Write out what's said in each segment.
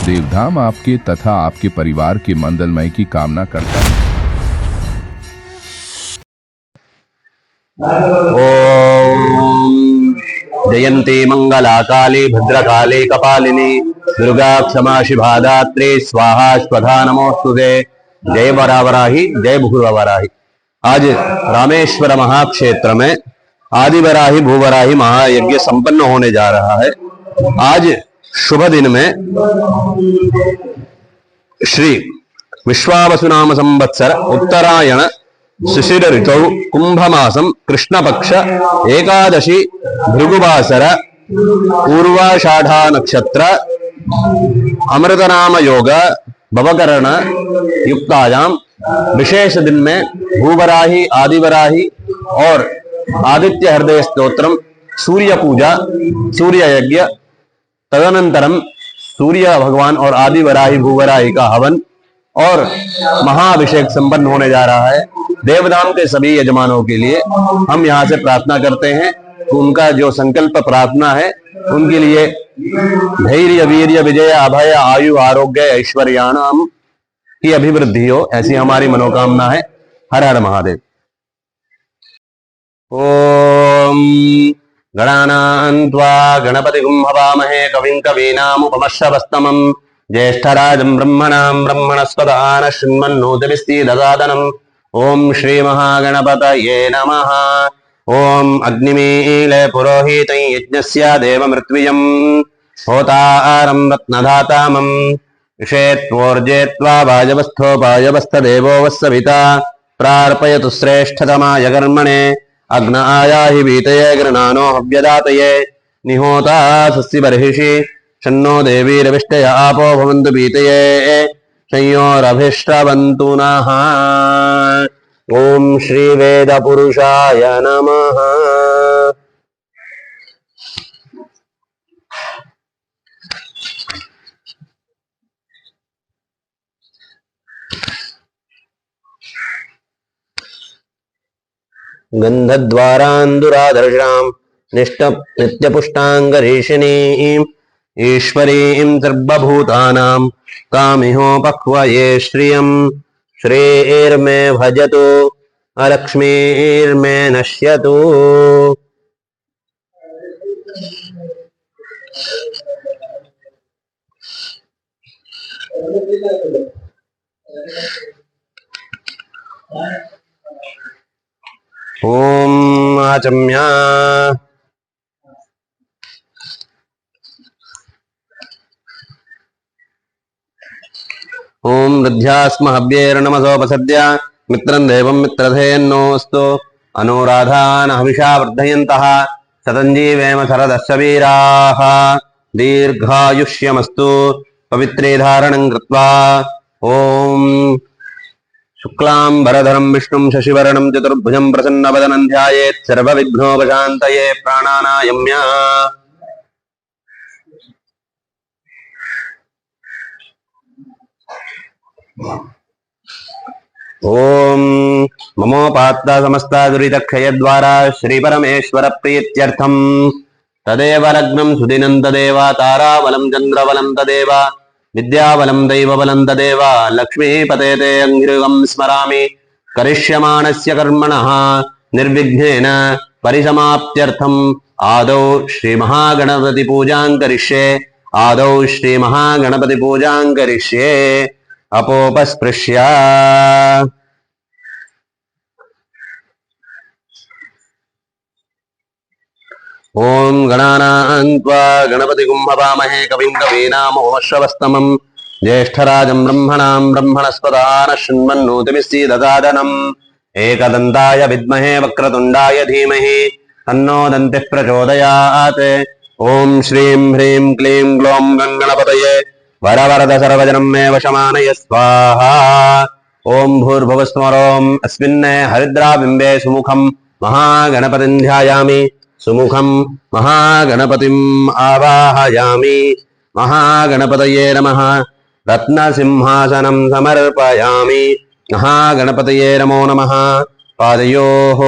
देवधाम आपके तथा आपके परिवार के मंगलमय की कामना करता है। ओम जयंती मंगला काली भद्रकाली कपालिनी दुर्गा क्षमा शिवा दात्री स्वाहा स्वधा नमोस्तुते। जय वरावराही जय भूवराही। आज रामेश्वर महाक्षेत्र में आदिवराही भूवराही महायज्ञ संपन्न होने जा रहा है। आज शुभ दिन में श्री विश्वावसुनाम संवत्सर उत्तरायण शिशिर ऋतौ कुंभमासं कृष्णपक्ष एकादशी भृगुवासर पूर्वाषाढ़ा नक्षत्र अमृतनाम योग भवकरण युक्तायाम विशेष दिन में भूवराही आदिवराही और आदित्य हृदय स्तोत्रम, सूर्य पूजा, सूर्य यज्ञ, तदनंतरम सूर्य भगवान और आदिवराही भूवराही का हवन और महाअभिषेक संपन्न होने जा रहा है। देवधाम के सभी यजमानों के लिए हम यहाँ से प्रार्थना करते हैं कि उनका जो संकल्प प्रार्थना है उनके लिए धैर्य वीर्य विजय अभय आयु आरोग्य ऐश्वर्याणाम की अभिवृद्धि हो, ऐसी हमारी मनोकामना है। हर हर महादेव। ओम गणानां त्वा गणपतिगुं हवामहे कविं कवीनामुपमश्रवस्तमं ज्येष्ठराजं ब्रह्मणां ब्रह्मणस्पत आनः शृण्वन्नोतिभिः ओम श्री महागणपतये नमः। ओम अग्निमीले पुरोहितं यज्ञस्य देवमृत्वियं होतारं रत्नधातामं विषेत्वोर्जेत्वा वाजवस्थोपायवस्थदेवो वस्सविता प्रार्पयतु श्रेष्ठतमाय कर्मणे अग्न आयाहि वीतये गृणानो हव्यदातये निहोता सस्य बर्हिषि शन्नो देवीरविष्टय आपो भवन्तु वीतये संयोरभिष्टवन्तु नः। ओम श्री वेद पुरुषाय नमः। गंधद्वारान्दुरादर्शां नित्यपुष्टाङ्गरीषिणीं ईश्वरीं सर्वभूतानां कामिहोपक्वये श्रियं श्रीर्मे भजतु अलक्ष्मीर्मे नश्यतु। ओम आचम्या ओम वृद्ध्यास्म हव्यैर्नमसोपसद्य मित्रं देवं मित्रधेयन्नोऽस्तु अनुराधान् हविषा वर्धयन्तः शतञ्जीवेम शरदस्य वीराः दीर्घायुष्यमस्तु। पवित्रे धारणं कृत्वा ओम शुक्लांबरधरं विष्णुं शशिवर्णं चतुर्भुजं प्रसन्नवदनं ध्यायेत् सर्वविघ्नोपशान्तये प्राणानायम्य। ओम ममोपात्ता समस्ता दुरितक्षयद्वारा श्री परमेश्वर प्रीत्यर्थं तदेव लग्नं सुदिनं तदेव ताराबलं चन्द्रबलं तदेव विद्याबलं दैवबलं तदेव लक्ष्मीपते ते अंघ्रिगं स्मरामि। करिष्यमाणस्य कर्मणः निर्विघ्नेन परिसमाप्त्यर्थम् आदौ श्री महागणपति पूजां करिष्ये। आदौ श्री महागणपति पूजां करिष्ये। अपोपस्पृश्य ओम गणानां त्वा गणपतिगुं हवामहे कविं कवीनामुपमश्रवस्तमं ज्येष्ठराजं ब्रह्मणां ब्रह्मणस्पत आनः शृण्वन्नोतिभिः एकदन्ताय विद्महे वक्रतुण्डाय धीमहि तन्नो दन्तिः प्रचोदयात्। ओम श्रीं ह्रीं क्लीं ग्लौं गणपतये वरवरद सर्वजनं मे वशमानय स्वाहा। ओम भूर्भुवस्वरोम अस्मिन्ने हरिद्राबिम्बे सुमुखं महागणपतिं ध्यायामि। सुमुखं महागणपतिम् आवाहयामि। महागणपतये नमः। रत्नसिंहासनं समर्पयामि। महागणपतये नमो नमः। पादयोः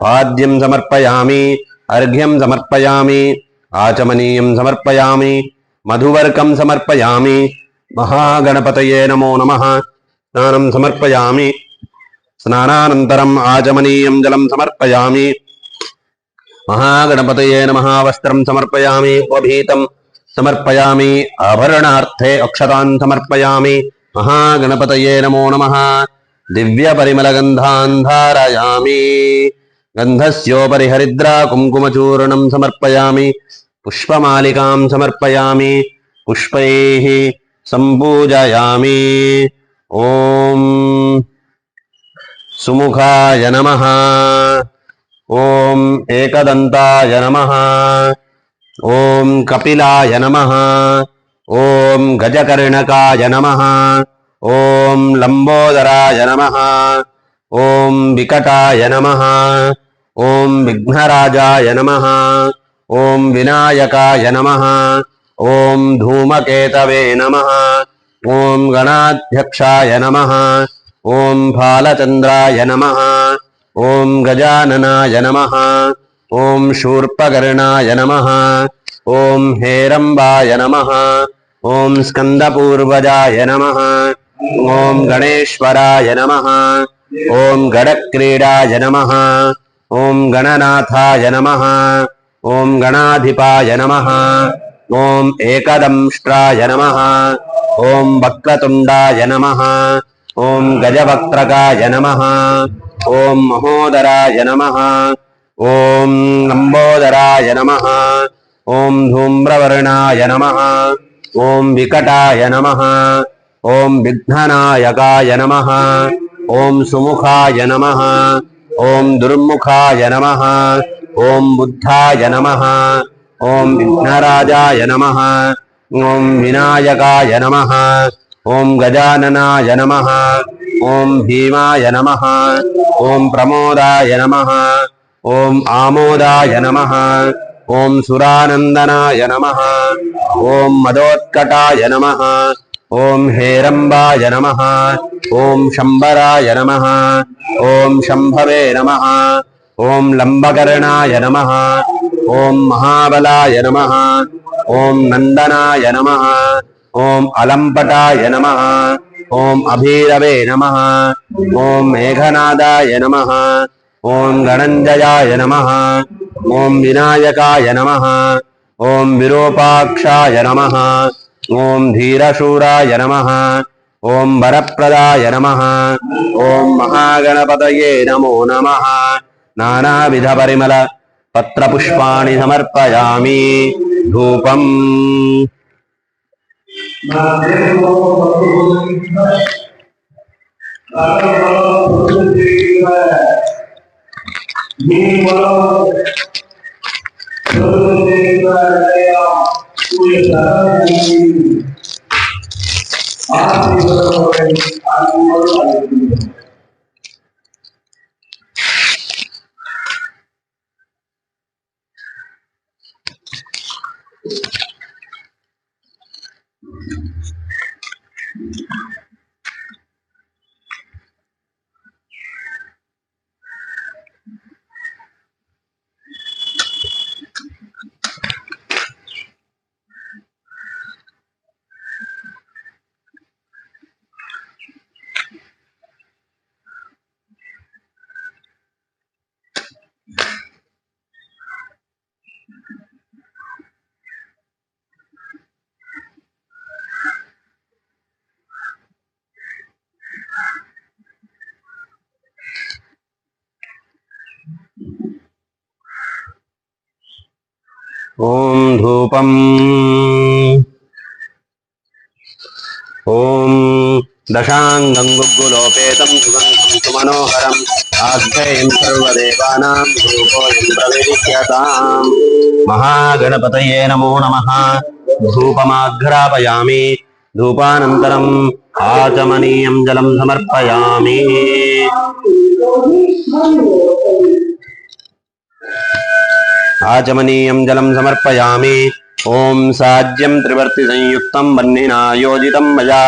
पाद्यं समर्पयामि। अर्घ्यं समर्पयामि। आचमनीयं समर्पयामि। मधुवर्कं समर्पयामि। महागणपतये नमो नमः। स्नानं समर्पयामि। स्नानानन्तरम् आचमनीयं जलं समर्पयामि। महागणपतये नमः। वस्त्रं समर्पयामि। उपभीतं समर्पयामि। आभरणार्थे अक्षतान् समर्पयामि। महागणपतये नमो नमः। दिव्यपरिमलगन्धान् धारयामि। गन्धस्योपरि हरिद्रा कुङ्कुमचूर्णं समर्पयामि। पुष्पमालिकां समर्पयामि। पुष्पैः सम्पूजयामि। ॐ सुमुखाय नमः। ॐ एकदन्ताय नमः। ॐ कपिलाय नमः। ॐ गजकर्णकाय नमः। ॐ लम्बोदराय नमः। ॐ विकटाय नमः। ॐ विघ्नराजाय नमः। ॐ विनायकाय नमः। ॐ धूमकेतवे नमः। ॐ गणाध्यक्षाय नमः। ॐ फालचन्द्राय नमः। ॐ गजाननाय नमः। ॐ शूर्पकर्णाय नमः। ॐ हेरम्बाय नमः। ॐ स्कन्दपूर्वजाय नमः। ॐ गणेश्वराय नमः। ॐ गणक्रीडाय नमः। ॐ गणनाथाय नमः। ॐ गणाधिपाय नमः। ॐ एकदंष्ट्राय नमः। ॐ वक्रतुण्डाय नमः। ॐ गजवक्त्रकाय नमः। ॐ महोदराय नमः। ॐ लम्बोदराय नमः। ॐ धूम्रवर्णाय नमः। ॐ विकटाय नमः। ॐ विघ्ननायकाय नमः। ॐ सुमुखाय नमः। ॐ दुर्मुखाय नमः। ॐ बुद्धाय नमः। ॐ विघ्नराजाय नमः। ॐ विनायकाय नमः। ॐ गजाननाय नमः। ॐ भीमाय नमः। ॐ प्रमोदाय नमः। ॐ आमोदाय नमः। ॐ सुरानन्दनाय नमः। ॐ मदोत्कटाय नमः। ॐ हेरम्बाय नमः। ॐ शम्बराय नमः। ॐ शम्भवे नमः। ॐ लम्बकर्णाय नमः। ॐ महाबलाय नमः। ॐ नन्दनाय नमः। ॐ अलम्पटाय नमः। ॐ अभीरवे नमः। ॐ मेघनादाय नमः। ॐ गणञ्जयाय नमः। ॐ विनायकाय नमः। ॐ विरूपाक्षाय नमः। ॐ धीरशूराय नमः। ॐ वरप्रदाय नमः। ॐ महागणपतये नमो नमः। नानाविधपरिमल पत्रपुष्पाणि समर्पयामि। धूपम् ॐ धूपम् ॐ दशाङ्गं गुग्गुलोपेतं सुगन्धं सुमनोहरम् आस्थेयं सर्वदेवानां धूपोऽयं प्रविलिख्यताम्। महागणपतये नमो नमः। धूपमाघ्रापयामि। धूपानन्तरम् आचमनीयं जलं समर्पयामि। आचमनीयं जलं समर्पयामि। ॐ साज्यं त्रिवर्तिसंयुक्तं वह्निना योजितं मया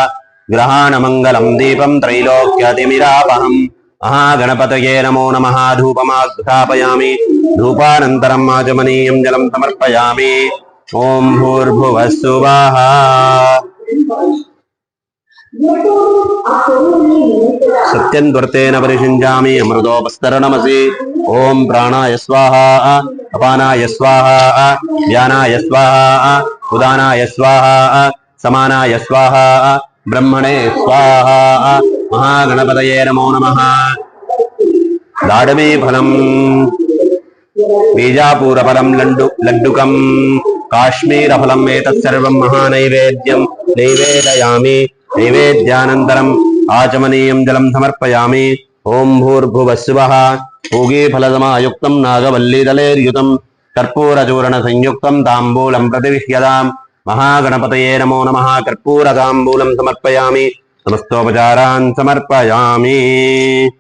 ग्रहाणमङ्गलं दीपं त्रैलोक्यतिमिरापहम्। महागणपतये नमो नमः। धूपमाघ्रापयामि। धूपानन्तरम् आचमनीयं जलं समर्पयामि। ओम भूर्भुवः स्वः। सत्यन्वर्तेन परिषिञ्जामि अमृतोपस्तरणमसि। ओम प्राणाय स्वाहा अपानाय स्वाहा व्यानाय स्वाहा उदानाय स्वाहा समानाय स्वाहा ब्रह्मणे स्वाहा। महागणपतये नमो नमः। दाडमी फलम बीजापूर फलम लड्डुकम काश्मीर फलम एतत्सर्वं महानैवेद्यं नैवेदयामि। नैवेद्यानन्तरम् आचमनीयं जलं समर्पयामि। ओम भूर्भुवः स्वः। पूगीफलसमायुक्तं नागवल्लीदलेर्युतं कर्पूरचूर्णसंयुक्तं ताम्बूलं प्रतिगृह्यताम्। महागणपतये नमो नमः। कर्पूरताम्बूलं समर्पयामि। समस्तोपचारान् समर्पयामि।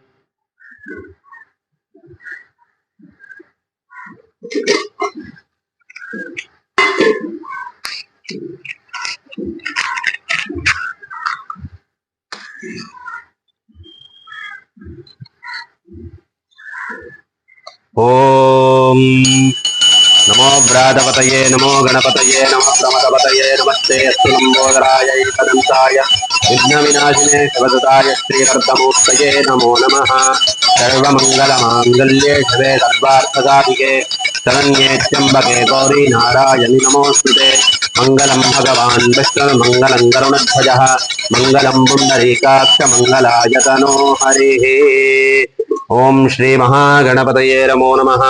ओम नमो व्रातपतये नमो गणपतये नमो प्रमदपतये नमस्ते अस्तु लंबोदराय एकदन्ताय विघ्नविनाशिने शिवसुताय श्रीकर्तमूर्तये नमो नमः। सर्वमङ्गलमाङ्गल्ये शिवे सर्वार्थसाधिके शरण्ये त्र्यम्बके गौरी नारायणि नमोऽस्तुते। मङ्गलं भगवान् विष्णुर्मङ्गलं गरुडध्वजः मङ्गलं पुण्डरीकाक्ष मङ्गलायतनो हरिः। ओम श्री महागणपतये नमो नमः।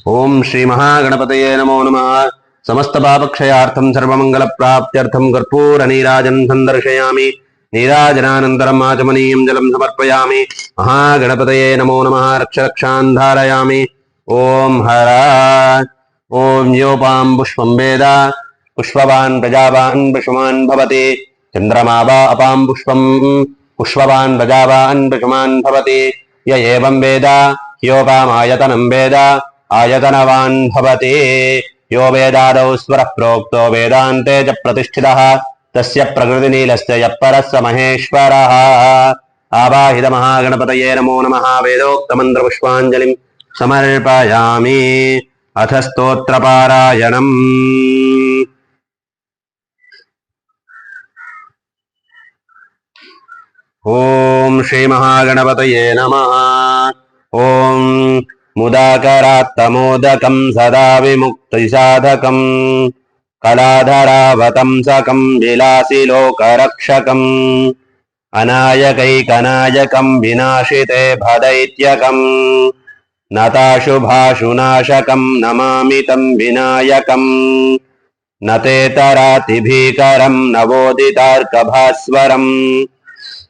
ओम श्री महागणपतये नमो नमः। समस्त पापक्षयार्थं सर्वमंगल प्राप्त्यर्थं कर्पूर नीराजनं संदर्शयामि। नीराजनानन्तरम् आचमनीयं जलं समर्पयामि। महागणपतये नमो नमः। रक्षरक्षान् धारयामि। ओम हर ओम योपां पुष्पं वेद पुष्पवान् प्रजावान् पशुमान् भवति। चन्द्रमा वा अपां पुष्पं पुष्पवान् प्रजावान् पशुमान् भवति। य एवं वेद योपामायतनं वेद आयतनवान् भवति। यो वेदादौ स्वरः प्रोक्तो वेदान्ते च प्रतिष्ठितः तस्य प्रकृतिनीलस्य यः परः स महेश्वरः। आवाहित महागणपतये नमो नमः। वेदोक्तमन्त्रपुष्पाञ्जलिं समर्पयामि। अथ स्तोत्रपारायणम्। ओम श्री महागणपतये नमः। ओम मुदाकरात्तमोदकं सदा विमुक्तिसाधकं कलाधरावतंसकं विलासिलोकरक्षकम् अनायकैकनायकं विनाशिते भदैत्यकम् नताशुभाशुनाशकं नमामि तं विनायकम्। नतेतरातिभीकरं नवोदितार्कभास्वरम्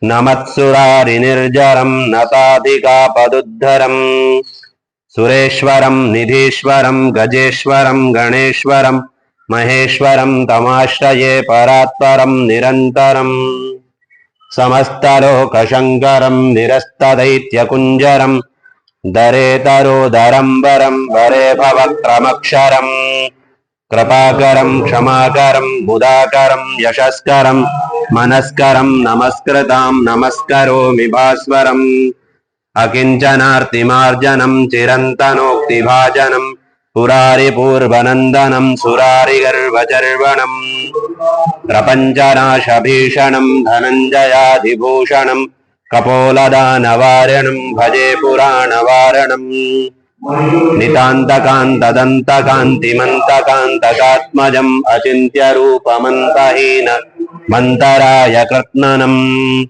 नमत्सुरारिनिर्जरं नताधिकापदुद्धरम् सुरेश्वरं निधीश्वरं गजेश्वरं गणेश्वरं महेश्वरं तमाश्रये परात्परं निरन्तरम्। समस्तलोकशङ्करं निरस्तदैत्यकुञ्जरं दरेतरोदरं वरं वरे भवक्रमक्षरम् कृपाकरं क्षमाकरं मुदाकरं यशस्करं मनस्करं नमस्कृतां नमस्करोमि भास्वरम्। अकिञ्चनार्तिमार्जनं चिरन्तनोक्तिभाजनं पुरारिपूर्वनन्दनं सुरारिगर्वचर्वणम् प्रपञ्चनाशभीषणं धनञ्जयाधिभूषणं कपोलदानवारणं भजे पुराणवारणम्। नितान्तकान्तदन्तकान्तिमन्तकान्तकात्मजम् अचिन्त्यरूपमन्तहीन मन्तराय कृत्स्नम्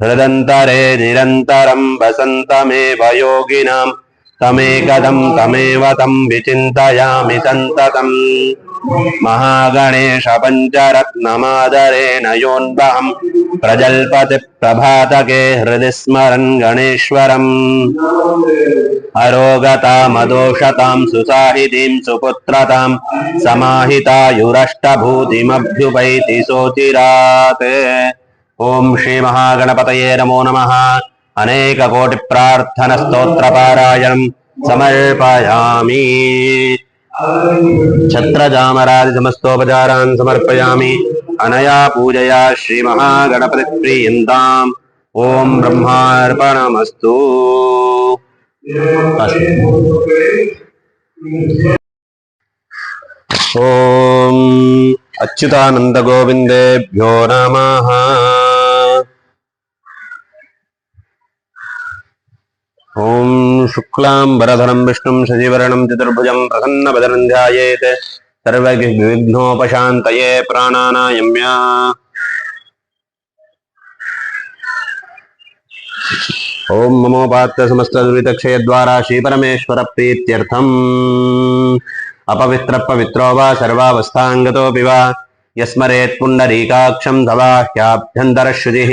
हृदन्तरे निरन्तरं वसन्तमेव योगिनां तमेकदं तमेव तं विचिन्तयामि सन्ततम्। महागणेश पञ्चरत्नमादरेण योऽन्वहं प्रजल्पति प्रभातके हृदि स्मरन् गणेश्वरम्। अरोगतामदोषतां सुसाहितीं सुपुत्रतां समाहितायुरष्टभूतिमभ्युपैति सोचिरात्। ओम श्री महागणपतये नमो नमः। अनेक कोटि प्रार्थना स्तोत्र पारायणं समर्पयामि। छत्रजामरादि समस्तोपचारान् समर्पयामि। अनया पूजया श्री महागणपति प्रीयन्ताम् ओम ब्रह्मार्पणमस्तु। ओम अच्युतानंद गोविंदेभ्यो नमः। ओम शुक्लांबरधरं विष्णुं शशिवर्णं चतुर्भुजं प्रसन्नवदनं ध्यायेत् सर्वविघ्नोपशान्तये प्राणानायम्य। ओम ममोपात्त समस्त दुरितक्षय द्वारा श्री परमेश्वर प्रीत्यर्थम अपवित्र पवित्रो वा सर्वावस्थांगतोऽपि वा यस्मरेत् पुण्डरीकाक्षं दवाह्याभ्यन्तरश्रुतिः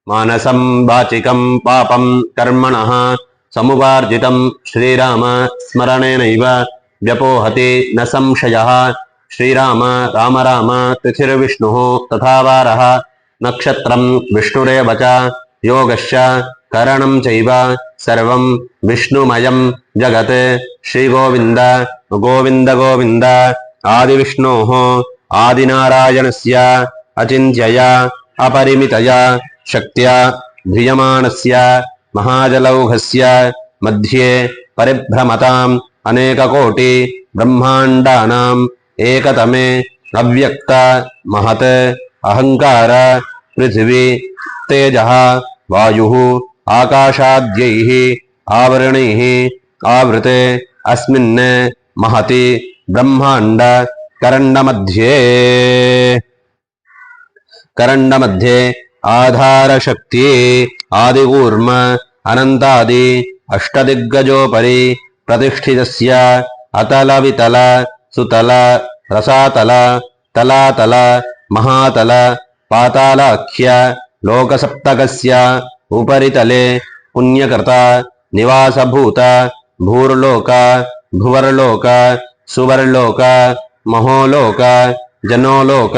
मानसं वाचिकं पापं कर्मणः समुपार्जितं श्रीराम स्मरणेनैव व्यपोहति न संशयः। श्रीराम राम राम तिथिर्विष्णुः तथा वारः नक्षत्रं विष्णुरेव च योगश्च करणं चैव सर्वं विष्णुमयं जगत्। श्रीगोविन्द गोविन्द गोविन्द आदिविष्णोः आदिनारायणस्य अचिन्त्यया अपरिमितया शक्त्या ध्रियमाणस्य महाजलौघस्य मध्ये परिभ्रमताम् अनेककोटि ब्रह्माण्डानाम् एकतमे अव्यक्त महत् अहङ्कार पृथिवी तेजः वायुः आकाशाद्यैः आवरणैः आवृते अस्मिन् महति ब्रह्माण्ड करण्डमध्ये आधारशक्ति आदिकूर्म अनन्तादि अष्टदिग्गजोपरि प्रतिष्ठितस्य अतल वितल सुतल रसातल तलातल महातल पातालाख्य लोकसप्तकस्य उपरितले पुण्यकृत निवासभूत भूर्लोक भुवर्लोक सुवर्लोक महोलोक जनोलोक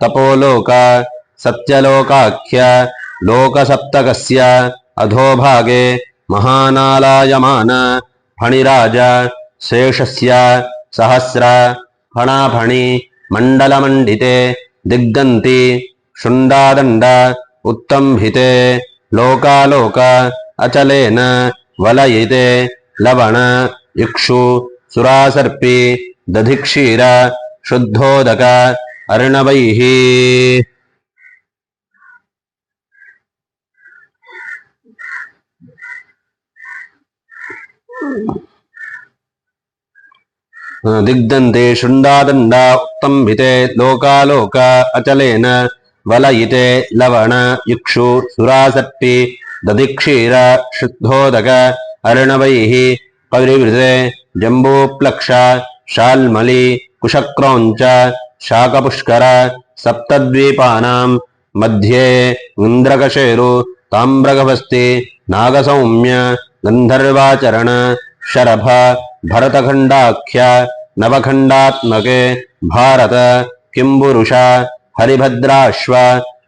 तपोलोक सत्यलोकाख्य लोकसप्तकस्य अधोभागे महानालायमान फणिराज शेषस्य सहस्र फणाफणि मण्डलमण्डिते दिग्गन्ति शुण्डादण्ड उत्तम्भिते लोकालोक अचलेन वलयिते लवण इक्षु सुरासर्पि दधिक्षीर शुद्धोदक अर्णवैः दिग्दन्ते शुण्डादण्ड उत्तम्भिते लोकालोक अचलेन वलयिते लवण इक्षु सुरासट्टि दधिक्षीर शुद्धोदक अर्णवैः परिवृते जम्बूप्लक्ष शाल्मलि कुशक्रौञ्च शाकपुष्कर सप्तद्वीपानां मध्ये इन्द्रकशेरु ताम्रगभस्ति नागसौम्य गन्धर्वाचरण शरभ भरतखण्डाख्य नवखण्डात्मके भारत किम्बुरुष हरिभद्राश्व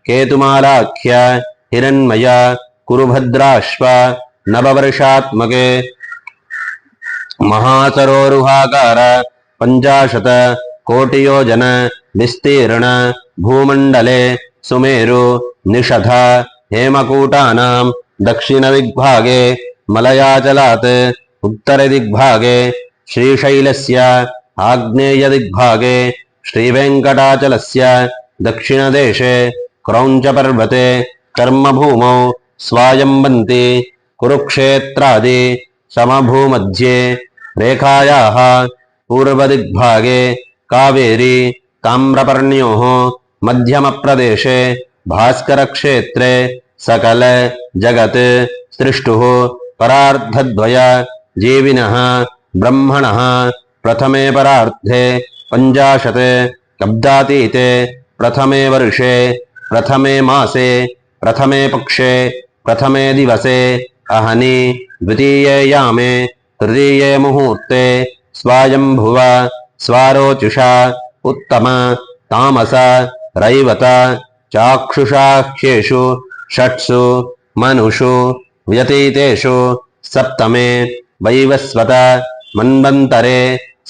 केतुमालाख्य हिरण्मय कुरुभद्राश्व नववर्षात्मके महासरोरुहाकार 50 कोटियोजन विस्तीर्ण भूमण्डले सुमेरु निषध हेमकूटानां दक्षिणदिग्भागे मलयाचलात् उत्तरदिग्भागे श्रीशैलस्य आग्नेयदिग्भागे श्रीवेङ्कटाचलस्य दक्षिणदेशे क्रौञ्चपर्वते कर्मभूमौ स्वायम्बन्ति कुरुक्षेत्रादि समभूमध्ये रेखायाः पूर्वदिग्भागे कावेरी ताम्रपर्ण्योः मध्यमप्रदेशे भास्करक्षेत्रे सकल जगत् सृष्टुः परार्धद्वय जीविनः ब्रह्मणः प्रथमे परार्धे 50 कब्दातीते प्रथमे वर्षे प्रथमे मासे प्रथमे पक्षे प्रथमे दिवसे अहनि द्वितीये यामे तृतीये मुहूर्ते स्वायम्भुव स्वारोचुषा उत्तम तामस रैवत चाक्षुषाख्येषु षट्सु मनुषु व्यतीतेषु सप्तमे वैवस्वत मन्वन्तरे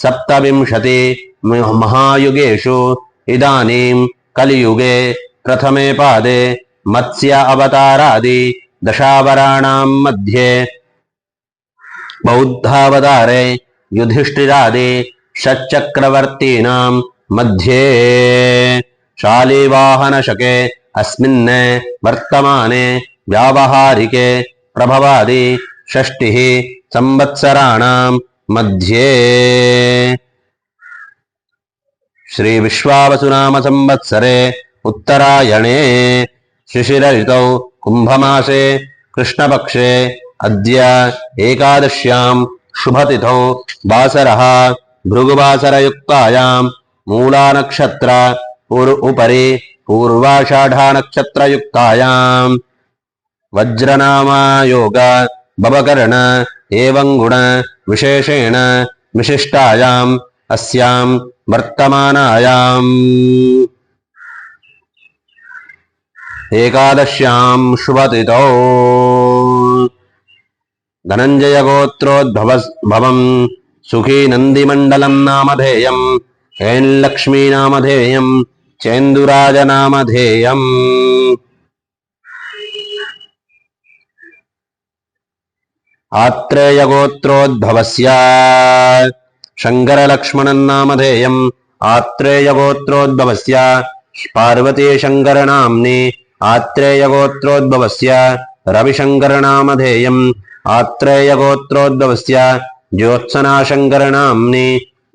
27 महायुगेषु इदानीं कलियुगे प्रथमे पादे मत्स्य अवतारादि दशावराणां मध्ये बौद्धावतारे युधिष्ठिरादि षट्चक्रवर्तीनां मध्ये शालिवाहनशके अस्मिन् वर्तमाने व्यावहारिके प्रभवादि षष्टिः संवत्सराणां मध्ये श्री विश्वावसुनाम संवत्सरे उत्तरायणे शिशिर ऋतौ कुंभमासे कृष्णपक्षे अद्य एकादश्यां शुभतिथौ वासरः भृगुवासरयुक्तायां मूलानक्षत्र उपरि पूर्वाषाढानक्षत्रयुक्तायां वज्रनामायोग भवकर्ण एवं गुण विशेषेण विशिष्टायाम् अस्यां वर्तमानायाम् एकादश्यां शुभतिथौ धनञ्जय गोत्रोद्भवं सुखी नन्दिमण्डलं नामधेयं हेन्लक्ष्मी नामधेयं चेन्दुराज नामधेयम् आत्रेय गोत्रोद्भवस्य शङ्करलक्ष्मणं नामधेयम् आत्रेय गोत्रोद्भवस्य पार्वती शङ्कर नाम्नि आत्रेय गोत्रोद्भवस्य रविशङ्कर नामधेयम् आत्रेय गोत्रोद्भवस्य ज्योत्सना शङ्कर नाम्नि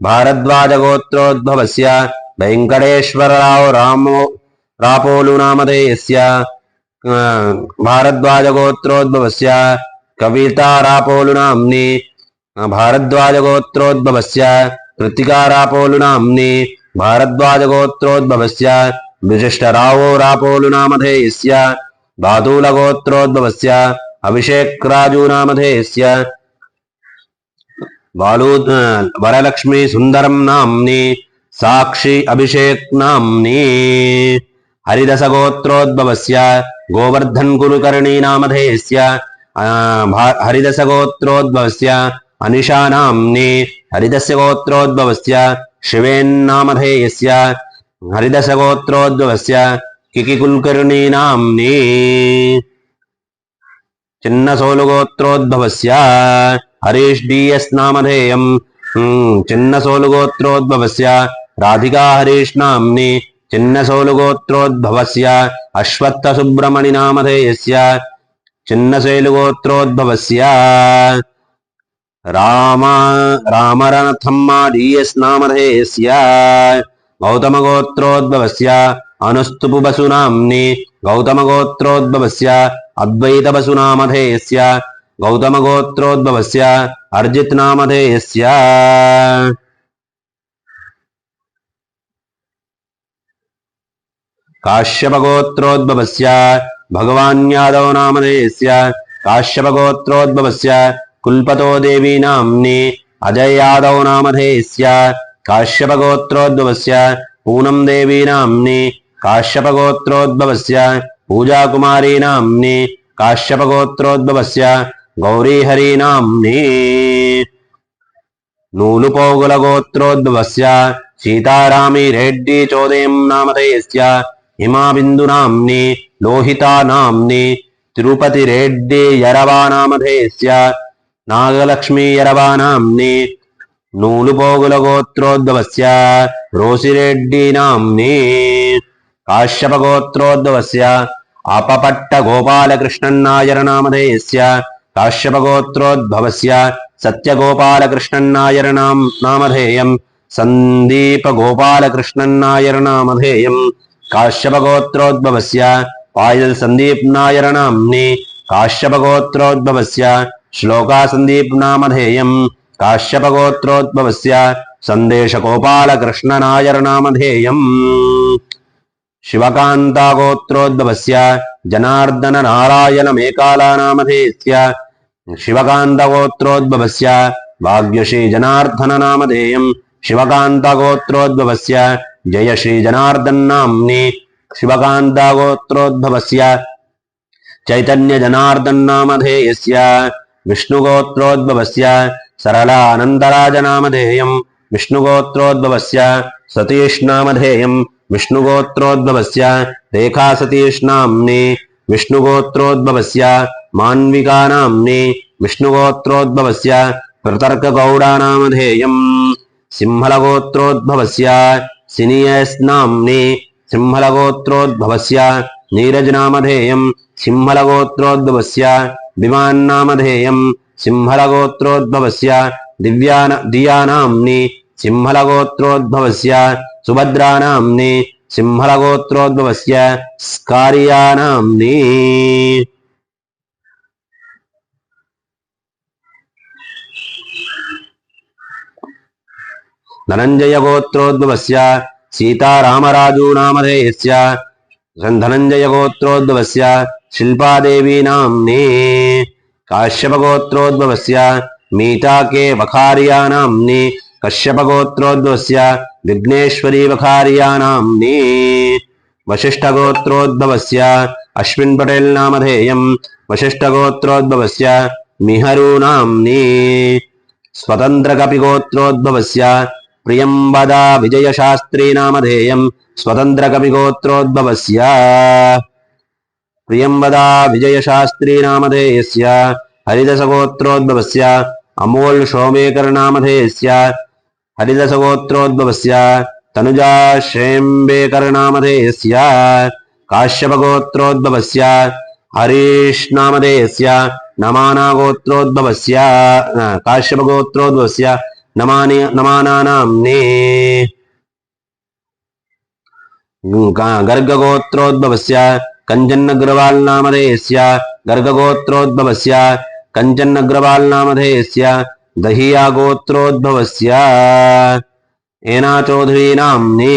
भारद्वाज गोत्रोद्भवस्य वेङ्कटेश्वरराव रापोलु नामधेयस्य भारद्वाज गोत्रोद्भवस्य कविता रापोलु नाम्नि भारद्वाज गोत्रोद्भवस्य कृतिका रापोलु नाम्नि भारद्वाज गोत्रोद्भवस्य विशिष्टरावो रापोलु नामधेयस्य बादूल गोत्रोद्भवस्य अभिषेक राजू नामधेयस्य वरलक्ष्मी सुंदरम नाम्नि साक्षी अभिषेक नाम्नि हरिदस गोत्रोद्भवस्य गोवर्धन कुलकर्णी नामधेयस्य हरिदस गोत्रोद्भवस्य अनिशा नाम्नि हरिदस्य गोत्रोद्भवस्य शिवेन्नामधेयस्य हरिदस गोत्रोद्भवस्य किकि कुलकर्णी नाम्नि चिन्नसोलु गोत्रोद्भवस्य हरीश डीएस नामधेयम् चिन्नसोलु गोत्रोद्भवस्य राधिका हरीश नाम्नि चिन्नसोलु गोत्रोद्भवस्य अश्वत्थ सुब्रमणि नामधेयस्य चिन्नसेलु गोत्रोद्भवस्य रामरथम्मा डीएस नामधेयस्य गौतम गोत्रोद्भवस्य अनुस्तुपु बसु नाम्नि गौतम गोत्रोद्भवस्य अद्वैत बसु नामधेयस्य गौतम गोत्रोद्भवस्य अर्जित नामधेयस्य काश्यप गोत्रोद्भवस्य भगवान् यादव नामधेयस्य काश्यप गोत्रोद्भवस्य कुलपतो देवी नाम्नि अजय यादव नामधेयस्य काश्यप गोत्रोद्भवस्य पूनम देवी नाम्नि काश्यप गोत्रोद्भवस्य पूजा कुमारी नाम्नि काश्यप गोत्रोद्भवस्य गौरी हरि नाम्नि नूलुपोगुल गोत्रोद्भवस्य सीतारामी रेड्डी चोदयं नामधेयस्य हिमाबिन्दु नाम्नि लोहिता नाम्नि तिरुपति रेड्डी यरवा नामधेयस्य नागलक्ष्मी यरवा नाम्नि नूलुपोगुल गोत्रोद्भवस्य रोसिरेड्डी नाम्नि काश्यप गोत्रोद्भवस्य अपपट्ट गोपालकृष्णन् नायर नामधेयस्य काश्यप गोत्रोद्भवस्य सत्यगोपालकृष्णन् नायर नामधेयम् संदीप गोपालकृष्णन् नायर नामधेयम् काश्यप गोत्रोद्भवस्य पायल संदीप नायर नाम्नि काश्यप गोत्रोद्भवस्य श्लोका संदीप नामधेयम् काश्यप गोत्रोद्भवस्य संदेश गोपालकृष्ण नायर नामधेयम् शिवकांता गोत्रोद्भवस्य जनार्दन नारायण मेकाला नामधेयस्य शिवकांत गोत्रोद्भवस्य भाग्यश्री जनार्दन नामधेयम् शिवकांत गोत्रोद्भवस्य जयश्री जनार्दन नाम्नि शिवकांत गोत्रोद्भवस्य चैतन्य जनार्दन नामधेयस्य विष्णुगोत्रोद्भवस्य सरलानन्दराज नामधेयम् विष्णुगोत्रोद्भवस्य सतीश नामधेयम् विष्णुगोत्रोद्भवस्य रेखासतीष्नाम्नि विष्णुगोत्रोद्भवस्य मान्विकानाम्नि विष्णुगोत्रोद्भवस्य प्रतर्कगौडानामधेयम् सिंहलगोत्रोद्भवस्य सिनियस्नाम्नि सिंहलगोत्रोद्भवस्य नीरजनामधेयम् सिंहलगोत्रोद्भवस्य विमान्नामधेयम् सिंहलगोत्रोद्भवस्य दियानाम्नि सिंहलगोत्रोद्भवस्य सुभद्रानाम्नि सिंहलगोत्रोद्भवस्य स्कारियानाम्नि धनञ्जयगोत्रोद्भवस्य सीतारामराजूनामधेयस्य धनञ्जयगोत्रोद्भवस्य शिल्पादेवीनाम्नि काश्यपगोत्रोद्भवस्य मीताके वखार्यानाम्नि कश्यपगोत्रोद्भवस्य विघ्नेश्वरी वखार्यानाम्नि वसिष्ठगोत्रोद्भवस्य अश्विन् पटेल नामधेयम् वसिष्ठगोत्रोद्भवस्य मिहरूनाम्नि स्वतन्त्रकपिगोत्रोद्भवस्य प्रियंवदा विजयशास्त्री नामधेयम् स्वतन्त्रकपिगोत्रोद्भवस्य प्रियंवदा विजयशास्त्री नामधेयस्य हरिदसगोत्रोद्भवस्य अमोल शोमेकर नामधेयस्य हरिदसगोत्रोद्भवस्य तनुजा शेम्बेकर नामधेयस्य काश्यपगोत्रोद्भवस्य हरीश नामधेयस्य नमानागोत्रोद्भवस्य काश्यपगोत्रोद्भवस्य नमानानाम्नि गर्गगोत्रोद्भवस्य कंचन्नग्रवाल नामधेयस्य गर्गगोत्रोद्भवस्य कंचन्नग्रवाल नामधेयस्य दहिया गोत्रोद्भवस्य एना चौधरी नाम्नि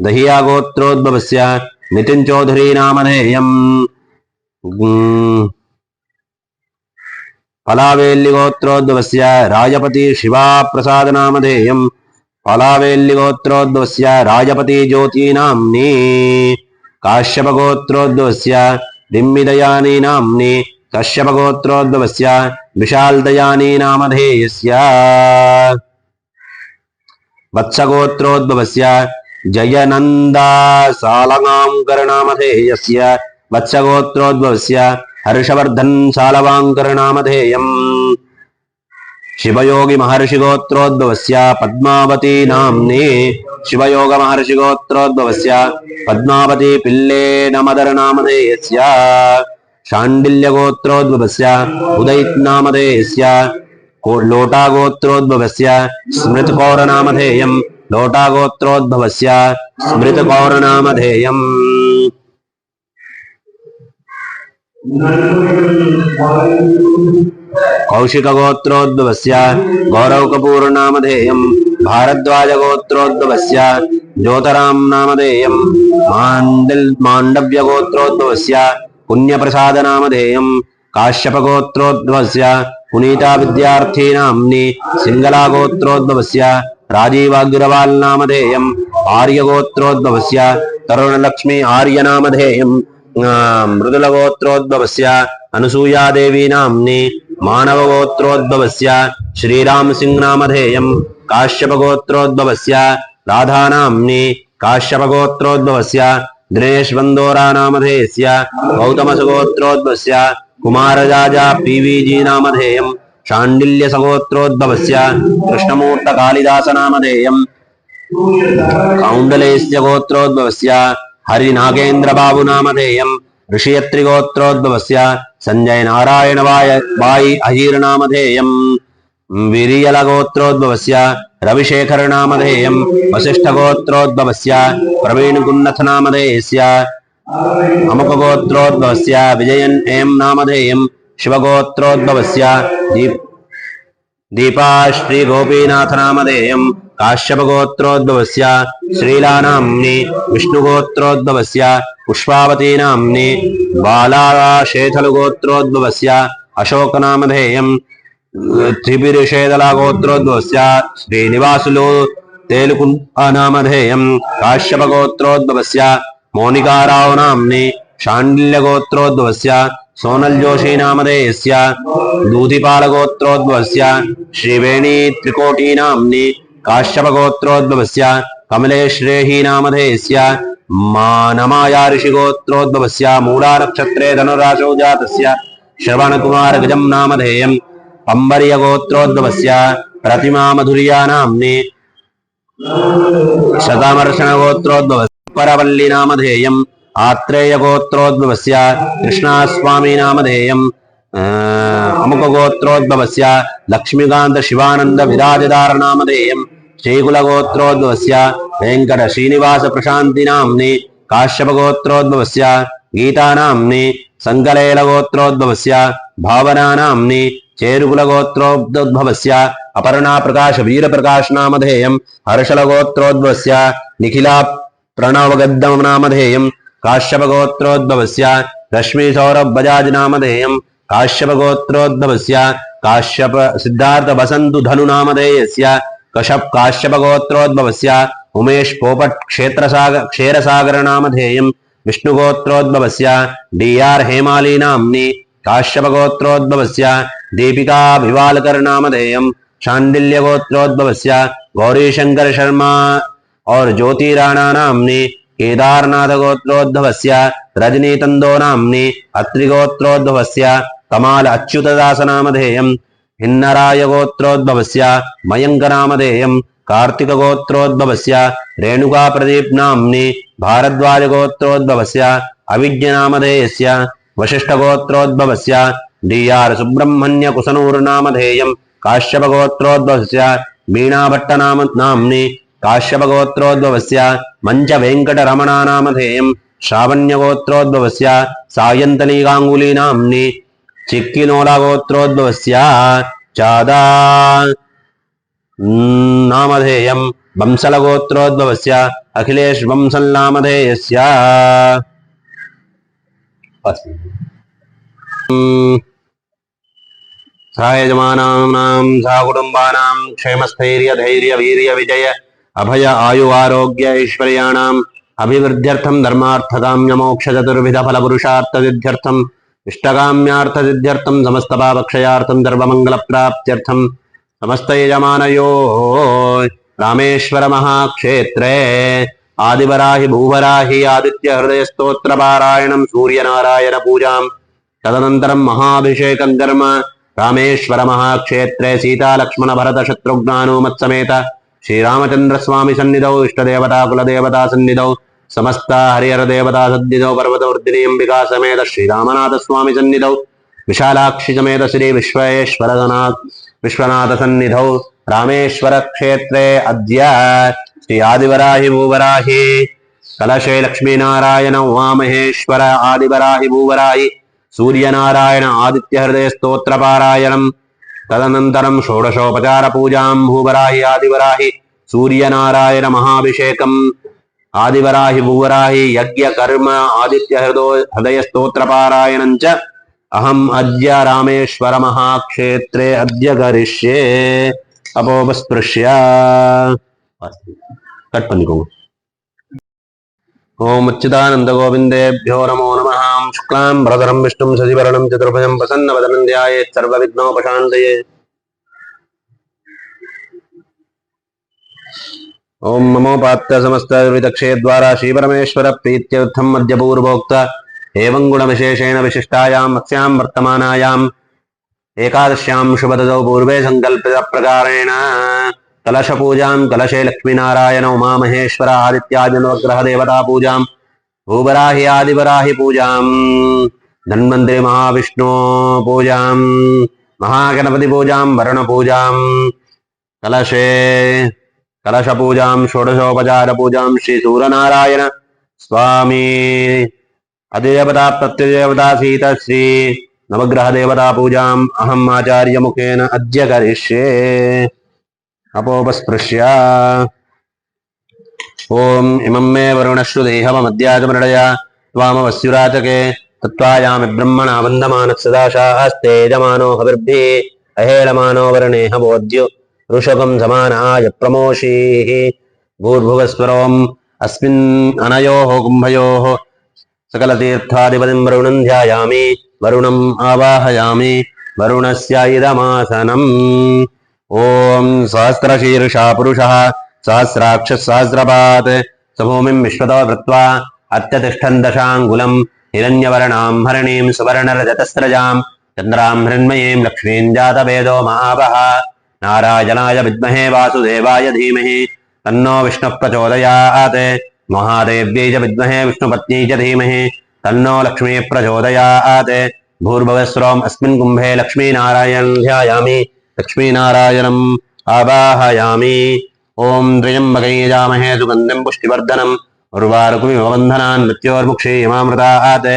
दहिया गोत्रोद्भवस्य नितिन चौधरी नामधेयम् फलावेल्लिगोत्रोद्भवस्य राजपति शिवा प्रसाद नामधेयम् फलावेल्लिगोत्रोद्भवस्य राजपति ज्योति नाम्नि काश्यपगोत्रोद्भवस्य डिम्मिदयानी नाम्नि कश्यपगोत्रोद्भवस्य विशालदयानी नामधेयस्य वत्सगोत्रोद्भवस्य जयनन्दा सालगांकर नामधेयस्य वत्सगोत्रोद्भवस्य हर्षवर्धन सालवांकर नामधेयम् शिवयोगी महर्षि गोत्रोद्भवस्य पद्मावती नाम्नि शिवयोग महर्षि गोत्रोद्भवस्य पद्मावती पिल्ले नमदर नामधेयस्य शाण्डिल्य गोत्रोद्भवस्य उदयित नामधेयस्य लोटा गोत्रोद्भवस्य स्मृतकौर नामधेयम् लोटा गोत्रोद्भवस्य स्मृतकौर नामधेयम् कौशिक गोत्रोद्भवस्य गौरव कपूर नामधेयम् भारद्वाज गोत्रोद्भवस्य ज्योतराम नामधेयम् मांडव्य गोत्रोद्भवस्य पुण्यप्रसाद नामधेयम् काश्यप गोत्रोद्भवस्य पुनीता विद्यार्थी नाम्नि सिंगला गोत्रोद्भवस्य राजीवाग्रवाल नामधेयम् आर्य गोत्रोद्भवस्य तरुणलक्ष्मी आर्य नामधेयम् मृदुल गोत्रोद्भवस्य अनुसूया देवी नाम्नि मानव गोत्रोद्भवस्य श्रीराम सिंह नामधेयम् काश्यप गोत्रोद्भवस्य राधा नाम्नि काश्यप गोत्रोद्भवस्य दिनेश बंदोरा नामधेयस्य गौतम गोत्रोद्भवस्य कुमारराजा पीवीजी नामधेयम् शाण्डिल्य सगोत्रोद्भवस्य कृष्णमूर्त कालिदास नामधेयम् कौण्डलेस्य गोत्रोद्भवस्य हरिनागेन्द्र बाबू नामधेयम् ऋषियत्रि गोत्रोद्भवस्य संजय नारायण बाई अहीर नामधेयम् विरियल गोत्रोद्भवस्य रविशेखर नामधेयम् वसिष्ठ गोत्रोद्भवस्य प्रवीण गुन्नथ नामधेयस्य अमुक गोत्रोद्भवस्य विजयन एम नामधेयम् शिवगोत्रोद्भवस्य दीपा श्री गोपीनाथ नामधेयम् काश्यप गोत्रोद्भवस्य श्रीला नाम्नि विष्णुगोत्रोद्भवस्य पुष्पावती नाम्नि बालाशेथल गोत्रोद्भवस्य अशोक नामधेयम् त्रिपुरशेदला गोत्रोद्भवस्य श्रीनिवासुलो तेलुकुंटा नामधेयम् काश्यप गोत्रोद्भवस्य मोनिकाराव नाम्नि शाण्डिल्य गोत्रोद्भवस्य सोनल जोशी नामधेयस्य दूधिपाल गोत्रोद्भवस्य श्रीवेणी त्रिकोटी नाम्नि काश्यप गोत्रोद्भवस्य कमलेश्रेहि नामधेयस्य मानमाया ऋषिगोत्रोद्भवस्य मूला नक्षत्रे धनुराशौ जातस्य श्रवणकुमार गजं नामधेयं पंबर्यगोत्रोद्भवस्य प्रतिमा मधुर्या नाम्नि शतामर्षणगोत्रोद्भवस्य परवल्ली नामधेयम् आत्रेयगोत्रोद्भवस्य कृष्णास्वामी नामधेयम् अमुकगोत्रोद्भवस्य लक्ष्मीकान्त शिवानंद विराजदार नामधेयम् श्रीकुलगोत्रोद्भवस्य वेंकट श्रीनिवास प्रशांति नाम्नि काश्यपगोत्रोद्भवस्य गीता नाम्नि संकलेलगोत्रोद्भवस्य भावना नाम्नि चेरुकुलगोत्रोद्भवस्य अपर्णा प्रकाश वीर प्रकाश नामधेयम् हर्षलगोत्रोद्भवस्य निखिला प्रणवगद्दम नामधेयम् काश्यपगोत्रोद्भवस्य रश्मि सौरभ बजाज नामधेयम् काश्यपगोत्रोद्भवस्य काश्यप सिद्धार्थ वसंतु धनु नामधेयस्य कश्यप काश्यपगोत्रोद्भवस्य उमेश पोपट क्षीरसागर नामधेयम् विष्णुगोत्रोद्भवस्य डीआर हेमाली नाम्नि काश्यपगोत्रोद्भवस्य दीपिका भिवालकर नामधेयम् शांडिल्यगोत्रोद्भवस्य गौरीशंकर शर्मा और ज्योति राणा नाम्नि केदारनाथ गोत्रोद्भवस्य रजनी तंदो नाम्नि अत्रिगोत्रोद्भवस्य कमाल अच्युतदास नामधेयम् हिन्नराय गोत्रोद्भवस्य मयंक नामधेयम् कार्तिक गोत्रोद्भवस्य रेणुका प्रदीप नाम्नि भारद्वाज गोत्रोद्भवस्य अविज्ञ नामधेयस्य वशिष्ठ गोत्रोद्भवस्य डीआर सुब्रह्मण्य कुसनूर नामधेयम् काश्यप गोत्रोद्भवस्य मीणा भट्ट नाम्नि काश्यप गोत्रोद्भवस्य मंच वेंकट रमणा नामधेयम् श्रावण्य गोत्रोद्भवस्य सायंतनी गांगुली नाम्नि चिक्किनोला गोत्रोद्भवस्य चादा नामधेयम् बंसल गोत्रोद्भवस्य अखिलेश बंसल नामधेयस्य सायजमानानां साकुटुम्बानां क्षेमस्थैर्य धैर्य वीर्य विजय अभय आयु आरोग्य ऐश्वर्याणाम् अभिवृद्ध्यर्थं धर्मार्थकाम्य मोक्ष चतुर्विध फल पुरुषार्थ सिद्ध्यर्थं इष्टकाम्यार्थ सिद्ध्यर्थं समस्त पापक्षयार्थं सर्वमंगल प्राप्त्यर्थं समस्त यजमानयो रामेश्वर महाक्षेत्रे आदिवराहि भूवराहि आदित्य हृदय स्तोत्र पारायणं सूर्य नारायण पूजां तदनन्तरं महाभिषेकं कर्म रामेश्वर महाक्षेत्रे सीता लक्ष्मण भरत शत्रुघ्नानुमत समेत श्रीरामचंद्र स्वामी सन्निधौ इष्टदेवता कुलदेवता सन्निधौ समस्त हरिहर देवता सन्निधौ पर्वतवर्धिनी अंबिका समेत श्रीरामनाथ स्वामी सन्निधौ विशालाक्षि समेत श्री विश्वनाथ सन्निधौ रामेश्वर क्षेत्रे अद्य श्री आदिवराहि भूवराहि कलशे लक्ष्मीनारायण उमामहेश्वर आदिवराहि भूवराहि सूर्यनारायण आदित्य हृदय स्तोत्र पारायणं तदनन्तरं षोडशोपचार पूजां भूवराहि आदिवराहि सूर्यनारायण महाभिषेकम् आदिवराहि भूवराहि यज्ञ कर्म आदित्य हृदय स्तोत्र पारायणं च अहम् अद्य रामेश्वर महाक्षेत्रे अद्य करिष्ये अपोपस्पृश्य कट्पनिको ओम अच्युतानंद गोविंदेभ्यो नमो नमः शुक्लां भरधरं विष्णुं शशिवर्णं चतुर्भुजं प्रसन्नवदनं ध्यायेत् सर्वविघ्नोपशान्तये ओम नमोपात्य समस्त विदक्षे द्वारा श्री परमेश्वर प्रीत्यर्थम मध्य पूर्वोक्त एवं गुण विशेषेण विशिष्टायां मत्स्यां वर्तमानायाम् एकादश्यां शुभदौ पूर्वे संकल्पित प्रकारेण कलश पूजां कलशे लक्ष्मीनारायण उमामहेश्वर आदित्यादि नवग्रह देवता पूजां भूवराहि आदिवराहि पूजां धन्वन्तरि महाविष्णु पूजां महागणपति पूजां वरुण पूजां कलशे कलश पूजां षोडशोपचार पूजां श्री सूर्यनारायण स्वामी अधिदेवता प्रत्यदेवता सीता श्री नवग्रह देवता पूजाम् अहम् आचार्य मुखेन अद्य करिष्ये अपोपस्पृश्य ओम इमं मे वरुणश्रुदेहमद्याचमृडय त्वामवस्युराचके तत्त्वायामि ब्रह्मणा वन्दमानः सदा शास्ते यजमानो हविर्भिः अहेळमानो वरुणेह बोध्यो ऋषभं समानाय प्रमोषीः भूर्भुवस्वरोम् अस्मिन् अनयोः कुम्भयोः सकलतीर्थाधिपतिं वरुणं ध्यायामि वरुणम् आवाहयामि वरुणस्य इदमासनम् ओम सहस्रशीर्षा पुरुषः सहस्राक्ष सहस्रपात् सभूमिं विश्वतो वृत्वा अत्यतिष्ठन् दशाङ्गुलम् हिरण्यवर्णां हरिणीं सुवर्णरजतस्रजां चन्द्रां हिरण्मयीं लक्ष्मीं जातवेदो महावः नारायणाय विद्महे वासुदेवाय धीमहि तन्नो विष्णुः प्रचोदयात् महादेव्यै च विद्महे विष्णुपत्न्यै च धीमहि तन्नो लक्ष्मीः प्रचोदयात् भूर्भुवस्सुरोम् अस्मिन् कुम्भे लक्ष्मीनारायणं ध्यायामि लक्ष्मीनारायणम् आवाहयामि ॐ त्र्यम्बकं यजामहे सुगन्धिं पुष्टिवर्धनम् उर्वारुकमिवबन्धनान् मृत्योर्मुक्षीयमामृतात्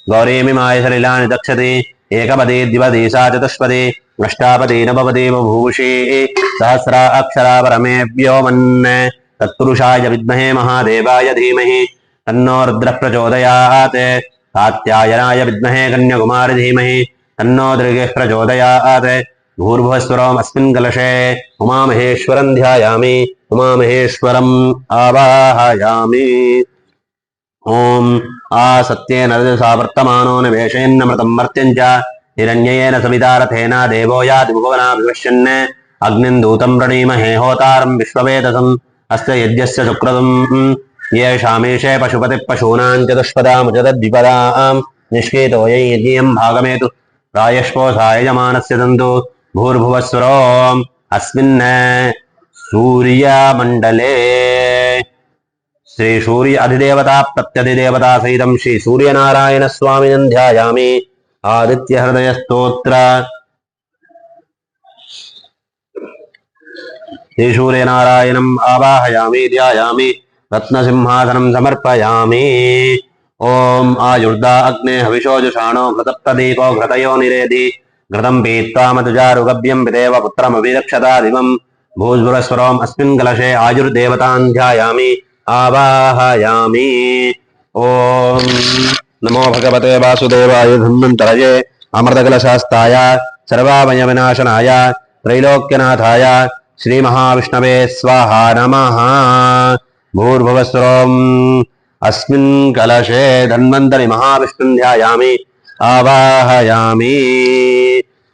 गौरीमिमाय सलिलानि दक्षति एकपदी द्विपदी सा चतुष्पदी अष्टापदी नवपदी बभूषी सहस्रा अक्षरा परमे व्योमन् तत्पुरुषाय विद्महे महादेवाय धीमहि तन्नो रुद्रः प्रचोदयात् कात्यायनाय विद्महे कन्याकुमारी धीमहि तन्नो दृगः प्रचोदयात् भूर्भुवस्सुरोम् अस्मिन् कलशे उमामहेश्वरं ध्यायामि उमामहेश्वरम् आवाहयामि ॐ आसत्येन रजसा वर्तमानो निवेशयन्नमृतं मर्त्यं च हिरण्येन सविता रथेन देवो याति भुवनाभिपश्यन् अग्निं दूतं प्रणीमहे होतारं विश्ववेदसम् अस्य यज्ञस्य सुक्रतुम् येषामेषे पशुपतिः पशूनां चतुष्पदामुचतद्विपदां निष्केतो यज्ञं भागमेतु प्रायश्पोषाय यजमानस्य दन्तु भूर्भुवस्सुरोम् अस्मिन् सूर्यमण्डले श्री सूर्य अधिदेवता प्रत्यधिदेवता सहितं श्री सूर्यनारायण स्वामिनं ध्यायामि आदित्य हृदय स्तोत्र श्री सूर्यनारायणम् आवाहयामि ध्यायामि रत्नसिंहासनं समर्पयामि ओम आयुर्दा अग्ने हविषोजुषाणो घृतप्रदीपो घृतयो निरेधि घृतं पीत्वा मधुजारुगभ्यं पितेव पुत्रमभिरक्षता दिवम् भूस्वरस्वरोम् अस्मिन् कलशे आयुर्देवतान् ध्यायामि आवाहयामि ओम नमो भगवते वासुदेवाय धन्वन्तरये अमृतकलशास्ताय सर्वाभयविनाशनाय त्रैलोक्यनाथाय श्रीमहाविष्णवे स्वाहा नमः भूर्भुवस्वरोम् अस्मिन् कलशे धन्वन्तरि महाविष्णुं ध्यायामि आवाहयामि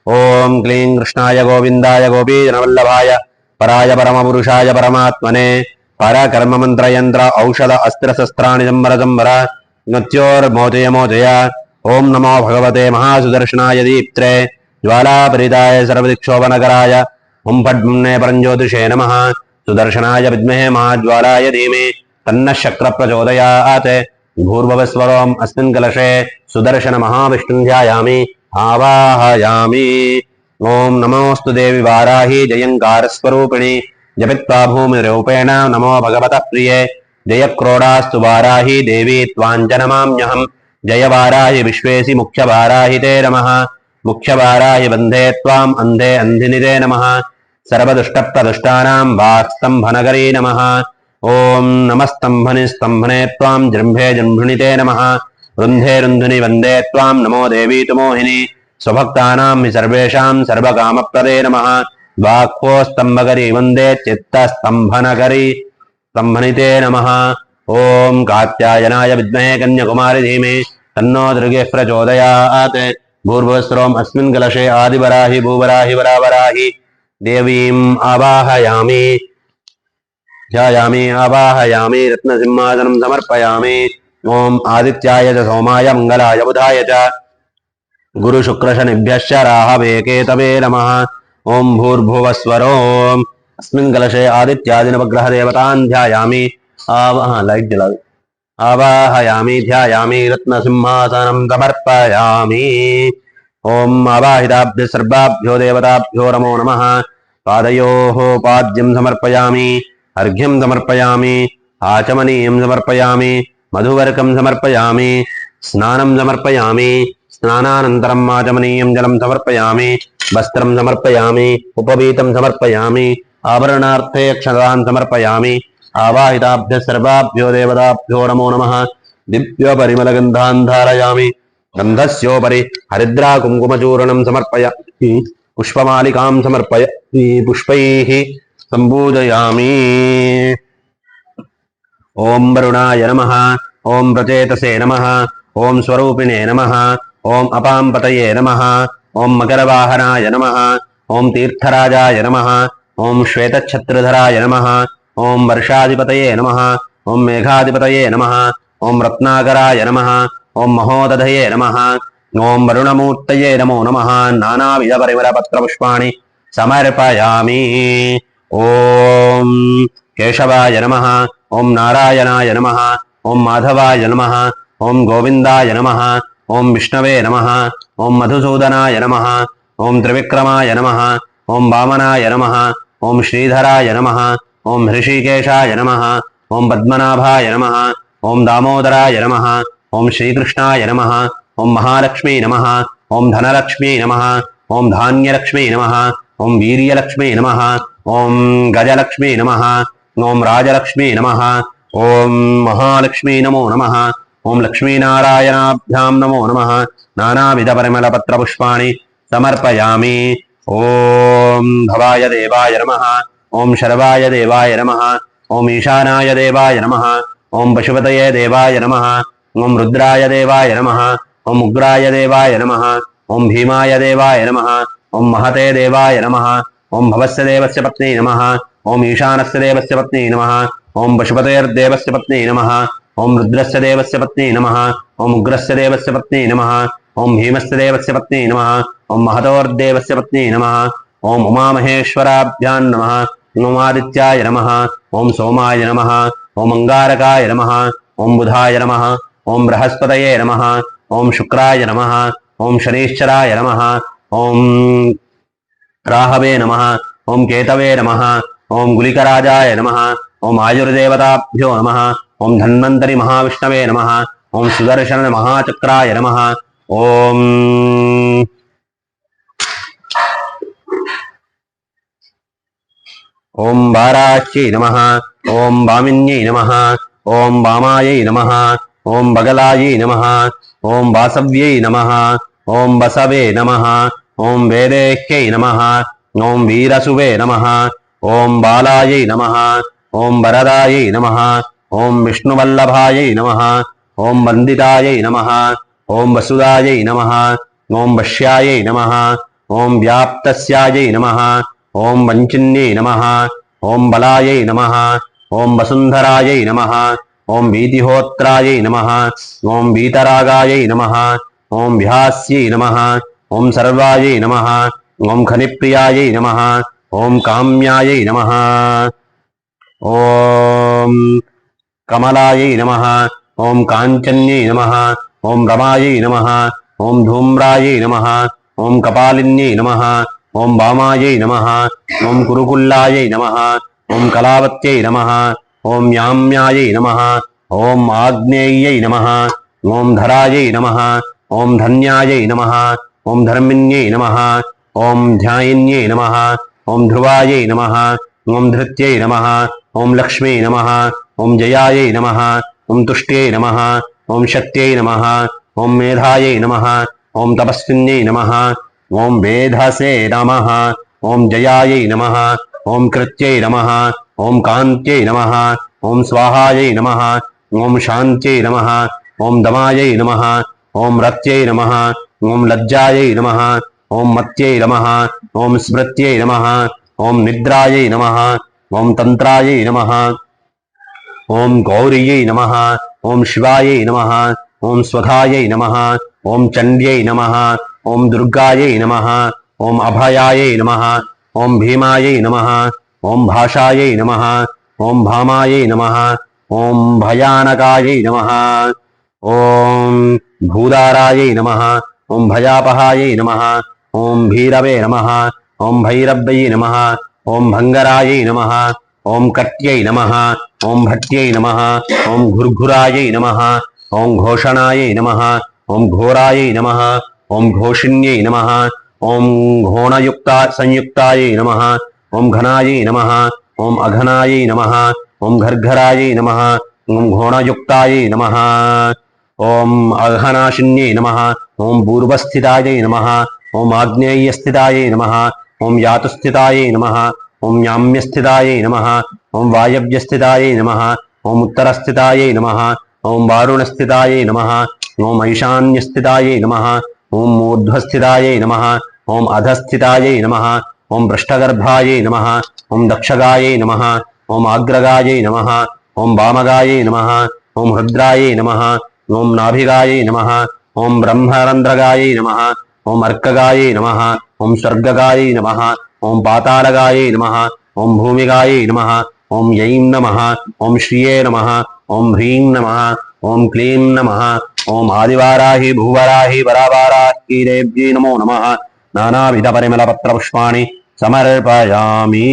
ओम क्लीं कृष्णाय गोविन्दाय गोपीजनवल्लभाय पराय परमपुरुषाय परमात्मने परकर्म मंत्र यंत्र औषध अस्त्र शस्त्राणि संवर संवर मृत्योर्मोचय मोचय ओम नमो भगवते महासुदर्शनाय दीप्त्रे ज्वालापरिताय सर्वदिक्षोभनकराय हुं फट्मुन्ने परञ्ज्योतिषे नमः सुदर्शनाय विद्महे महाज्वालाय धीमहि तन्नः शक्र प्रचोदयात् भूर्भुवस्वरोम् अस्मिन् कलशे सुदर्शन महाविष्णुं ध्यायामि आवाहयामि ओम नमोस्तु देवी वाराही जयंकारस्वरूपिणी जपित्वा भूमिरूपेण नमो भगवतः प्रिये जय क्रोडास्तु वाराही देवी त्वाञ्जनमाम्यहम् जय वाराही विश्वेसि मुख्य वाराही ते नमः मुख्य वाराही बन्धे त्वाम् अन्धे अन्धिनि ते नमः सर्वदुष्टप्रदुष्टानां वाक्स्तम्भनगरी नमः ओम नमस्तम्भनि स्तम्भने त्वां जृम्भे जृम्भिणि ते नमः रुन्धे रुन्धुनि वन्दे त्वां नमो देवी तु मोहिनी स्वभक्तानां हि सर्वेषां सर्वकामप्रदे नमः द्वाक्खो स्तम्भकरी वन्दे चित्तस्तम्भनकरी स्तम्भनिते नमः ओम कात्यायनाय विद्महे कन्याकुमारी धीमहि तन्नो दृगः प्रचोदयात् भूर्भुवस्सुरोम् अस्मिन् कलशे आदिवराहि भूवराहि वरावराहि देवीम् आवाहयामि ध्यायामि आवाहयामि रत्नसिंहासनं समर्पयामि ओम आदित्याय च सोमाय मंगलाय बुधाय च गुरुशुक्रशनिभ्यश्च राहवे केतवे नमः ओम भूर्भुवस्वरोम् अस्मिन् कलशे आदित्यादिनवग्रह देवतान् ध्यायामि लाइट जला आवाहयामि ध्यायामि रत्नसिंहासनं समर्पयामि ओम आवाहिताभ्यः सर्वाभ्यो देवताभ्यो नमो नमः पादयोः पाद्यं समर्पयामि अर्घ्यं समर्पयामि आचमनीयं समर्पयामि मधुवर्कं समर्पयामि स्नानं समर्पयामि स्नानानन्तरं आचमनीयं जलं समर्पयामि वस्त्रं समर्पयामि उपवीतं समर्पयामि आभरणार्थे अक्षतान् समर्पयामि आवाहिताभ्यः सर्वाभ्यो देवताभ्यो नमो नमः दिव्यपरिमलगन्धान् धारयामि गन्धस्योपरि हरिद्राकुङ्कुमचूर्णं समर्पयामि पुष्पमालिकां समर्पयामि पुष्पैः सम्पूजयामि ओम वरुणाय नमः ओम प्रचेतसे नमः ओम स्वरूपिणे नमः ओम अपाम्पतये नमः ओम मकरवाहनाय नमः ओम तीर्थराजाय नमः ओम श्वेतच्छत्रधराय नमः ओम वर्षाधिपतये नमः ओम मेघाधिपतये नमः ओम रत्नाकराय नमः ओम महोदधये नमः ओम वरुणमूर्तये नमो नमः नानाविध परिमलपत्रपुष्पाणि समर्पयामि। ओम केशवाय नमः ओम नारायणाय नमः ओम माधवाय नमः ओम गोविंदाय नमः ओम विष्णवे नमः ओम मधुसूदनाय नमः ओम त्रिविक्रमाय नमः ओम वामनाय नमः ओम श्रीधराय नमः ओम हृषिकेशाय नमः ओम पद्मनाभाय नमः ओम दामोदराय नमः ओम श्रीकृष्णाय नमः ओम महालक्ष्मी नमः ओम धनलक्ष्मी नमः ओम धान्यलक्ष्मी नमः ओम वीर्यलक्ष्मी नमः ओम गजलक्ष्मी नमः ओम राजलक्ष्मी नमः ओम महालक्ष्मी नमो नमः ओम लक्ष्मीनारायणाभ्यां नमो नमः नानाविध परिमलपत्रपुष्पाणि समर्पयामि। ओम भवाय देवाय नमः ओम शर्वाय देवाय नमः ओम ईशानाय देवाय नमः ओम पशुपतये देवाय नमः ओम रुद्राय देवाय नमः ओम उग्राय देवाय नमः ओम भीमाय देवाय नमः ओम महते देवाय नमः ओम भवस्य देवस्य पत्नी नमः ओम ईशानस्य देवस्य पत्नी नमः ओम पशुपतेर्देवस्य पत्नी नमः ओम रुद्रस्य देवस्य पत्नी नमः ओम उग्रस्य देवस्य पत्नी नमः ओम भीमस्य देवस्य पत्नी नमः ओम महतोर्देवस्य पत्नी नमः ओम उमामहेश्वराभ्यां नमः ओम आदित्याय नमः ओम सोमाय नमः ओम अंगारकाय नमः ओम बुधाय नमः ओम बृहस्पतये नमः ओम शुक्राय नमः ओम शनीश्चराय नमः ओम राहवे नमः ओम केतवे नमः ओम गुलिकराजाय नमः ओम आयुर्देवताभ्यो नमः ओम धन्वन्तरि महाविष्णवे नमः ओम सुदर्शन महाचक्राय नमः ओम ओम वाराच्यै नमः ओम वामिन्यै नमः ओम वामायै नमः ओम बगलायै नमः ओम वासव्यै नमः ओम वसवे नमः ओम वेदेह्यै नमः ओम वीरसुवे नमः ओम बालायै नमः ओम वरदायै नमः ओम विष्णुवल्लभायै नमः ओम वन्दितायै नमः ओम वसुदायै नमः ओम वश्यायै नमः ओम व्याप्तस्यायै नमः ओम वञ्चिन्यै नमः ओम बलायै नमः ओम वसुन्धरायै नमः ओम वीतिहोत्रायै नमः ओम वीतरागायै नमः ओम व्यास्यै नमः ओम सर्वायै नमः ओम खनिप्रियायै नमः ओम काम्यायै नमः ओम कमलायै नमः ओम काञ्चन्यै नमः ओम रमायै नमः ओम धूम्रायै नमः ओम कपालिन्यै नमः ओम वामायै नमः ओम कुरुकुल्लायै नमः ओम कलावत्यै नमः ओम याम्यायै नमः ओम आग्नेयै नमः ओम धरायै नमः ओम धन्यायै नमः ओम धर्मिण्यै नमः ओम ध्यायिन्यै नमः ओम ध्रुवायै नमः ओम धृत्यै नमः ओम लक्ष्मी नमः ओम जयायै नमः ओम तुष्ट्यै नमः ओम शक्त्यै नमः ओम मेधायै नमः ओम तपस्विन्यै नमः ओम वेधसे नमः ओम जयायै नमः ओम कृत्यै नमः ओम कान्त्यै नमः ओम स्वाहायै नमः ओम शान्त्यै नमः ओम दमायै नमः ओम रत्यै नमः ओम लज्जायै नमः ओम मत्यै नमः ओम स्मृत्यै नमः ओम निद्रायै नमः ओम तन्त्रायै नमः ओम गौर्यै नमः ओम शिवायै नमः ओम स्वधायै नमः ओम चण्ड्यै नमः ओम दुर्गायै नमः ओम अभयायै नमः ओम भीमायै नमः ओम भाषायै नमः ओम भामायै नमः ओम भयानकायै नमः ओम भूदारायै नमः ओम भयापहायै नमः ओम भीरवे नमः ओम भैरव्यै नमः ओम भंगरायै नमः ओम कट्यै नमः ओम भट्यै नमः ओम घुर्घुरायै नमः ओम घोषणायै नमः ओम घोरायै नमः ओम घोषिण्यै नमः ओम घोणयुक्ता संयुक्तायै नमः ओम घनायै नमः ओम अघनायै नमः ओम घर्घरायै नमः ओम घोणयुक्तायै नमः ओम अघनाशिन्यै नमः ओम पूर्वस्थितायै नमः ओम आग्नेयस्थितायै नमः ओम यातुस्थितायै नमः ओम याम्यस्थितायै नमः ओम वायव्यस्थितायै नमः ओम उत्तरस्थितायै नमः ओम वारुणस्थितायै नमः ओम ईशान्यस्थितायै नमः ओम मूर्ध्वस्थितायै नमः ओम अधस्थितायै नमः ओम पृष्ठगर्भायै नमः ओम दक्षगायै नमः ओम आग्रगायै नमः, ओम वामगायै नमः, ओम रुद्रायै नमः, ओम नाभिगायै नमः, ओम ब्रह्मरंध्रगायै नमः, ओम अर्कगायै नमः, ओम स्वर्गगायै नमः, ओम पातालगायै नमः, ओम भूमिगायै नमः, ओम यैं नमः, ओम श्रिये नमः, ओम ह्रीं नमः, ओम क्लीं नमः, ओम आदिवाराहि भूवराहि वरावाराहि देव्यै नमो नमः। नानाविध परिमल पत्र पुष्पाणि समर्पयामि।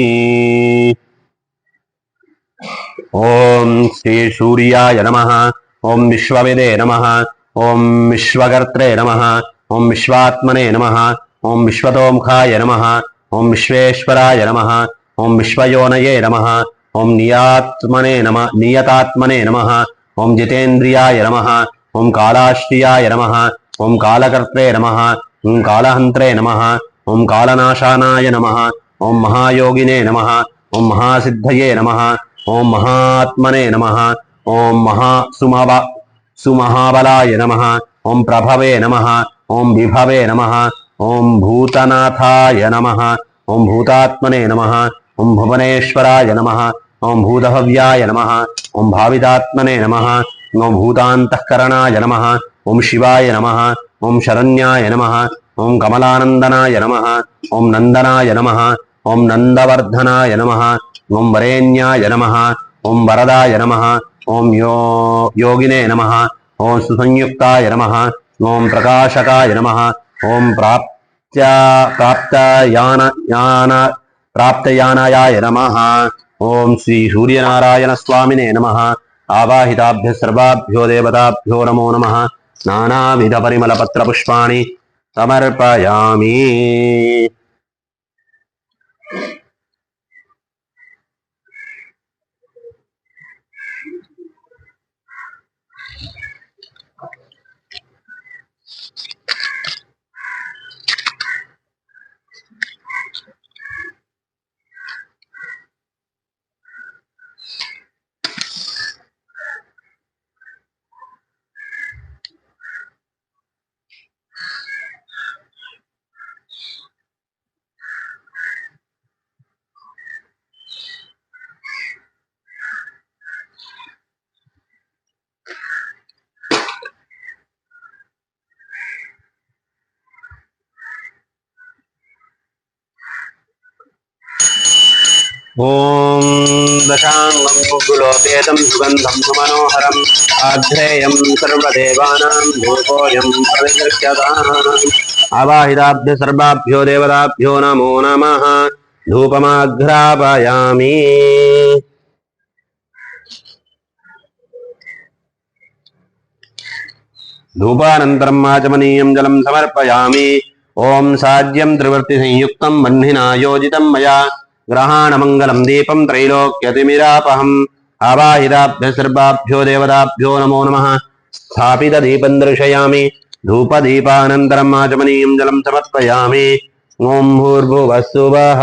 ओम श्री सूर्याय नमः, ओम विश्वविदे नमः, ओम विश्वकर्त्रे नमः, ओम विश्वात्मने नमः, ओम विश्वतोमुखाय नमः, ओम विश्वेश्वराय नमः, ओम विश्वयोनये नमः, ओम नियात्मने नमः, नियतात्मने नमः, ओम जितेन्द्रियाय नमः, ओम कालाश्रियाय नमः, ओम कालकर्त्रे नमः, ओम कालहन्त्रे नमः, ओम कालनाशानाय नमः, ओम महायोगिने नमः, ओम महासिद्धये नमः, ओम महात्मने नमः, ओम सुमहाबलाय नमः, ओम प्रभवे नमः, ओम विभवे नमः, ओम भूतनाथाय नमः, ओम भूतात्मने नमः, ओम भुवनेश्वराय नमः, ओम भूतभव्याय नमः, ओम भावितात्मने नमः, ओम भूतान्तःकरणाय नमः, ओम शिवाय नमः, ओम शरण्याय नमः, ओम कमलानंदनाय नमः, ओम नंदनाय नमः, ओम नंदवर्धनाय नमः, ओम वरेण्याय नमः, ओम वरदाय नमः, ओम योगिने नमः, ओम सुसंयुक्ताय नमः, ओम प्रकाशकाय नमः, ओम प्राप्तयानाय नमः। ओम श्री सूर्यनारायण स्वामिने नमः। आवाहिताभ्य सर्वाभ्यो देवताभ्यो नमो नमः। नानाविध परिमल पत्र पुष्पाणि समर्पयामि। ओम दशांगं कुकुलोपेतं सुगंधं सुमनोहरम् आघ्रेयं सर्वदेवानां धूपोऽयं प्रविगृह्यताम्। आवाहिताभ्य सर्वाभ्यो देवताभ्यो नमो नमः। धूपमाघ्रापयामि। धूपानन्तरम् आचमनीयं जलं समर्पयामि। ओम साज्यं त्रिवर्ति संयुक्तं वह्निना योजितं मया ग्रहाणमंगलम दीपं त्रैलोक्यतिमिरापहम्। आवाहिताभ्य सर्वाभ्यो देवताभ्यो नमो नमः। स्थापित दीपं दर्शयामि। धूपदीपानन्तरम् आचमनीयं जलं समर्पयामि। ओम भूर्भुवः स्वः।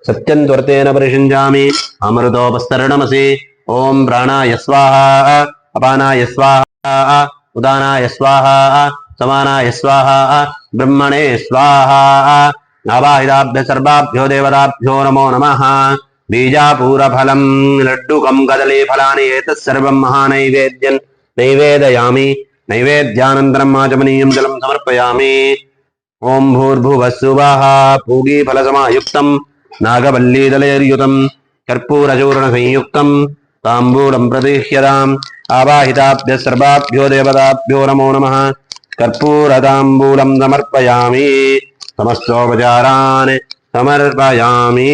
सत्यं त्वर्तेन परिषिञ्जामि अमृतोपस्तरणमसि। ओम प्राणाय स्वाहा, अपानाय स्वाहा, उदानाय स्वाहा, समानाय स्वाहा, ब्रह्मणे स्वाहा। आवाहिताभ्य सर्वाभ्यो देवताभ्यो नमो नमः। बीजापूरफलं लड्डुकं कदलीफलानि एतत्सर्वं महानैवेद्यं नैवेदयामि। नैवेद्यानन्तरम् आचमनीयं जलं समर्पयामि। ओम भूर्भुवः स्वः। पूगीफलसमायुक्तं नागवल्लीदलैर्युतं कर्पूरचूर्णसंयुक्तं ताम्बूलं प्रदिह्यताम्। आवाहिताभ्य सर्वाभ्यो देवताभ्यो नमो नमः। कर्पूरताम्बूलं समर्पयामि। समस्तोपचारान् समर्पयामि।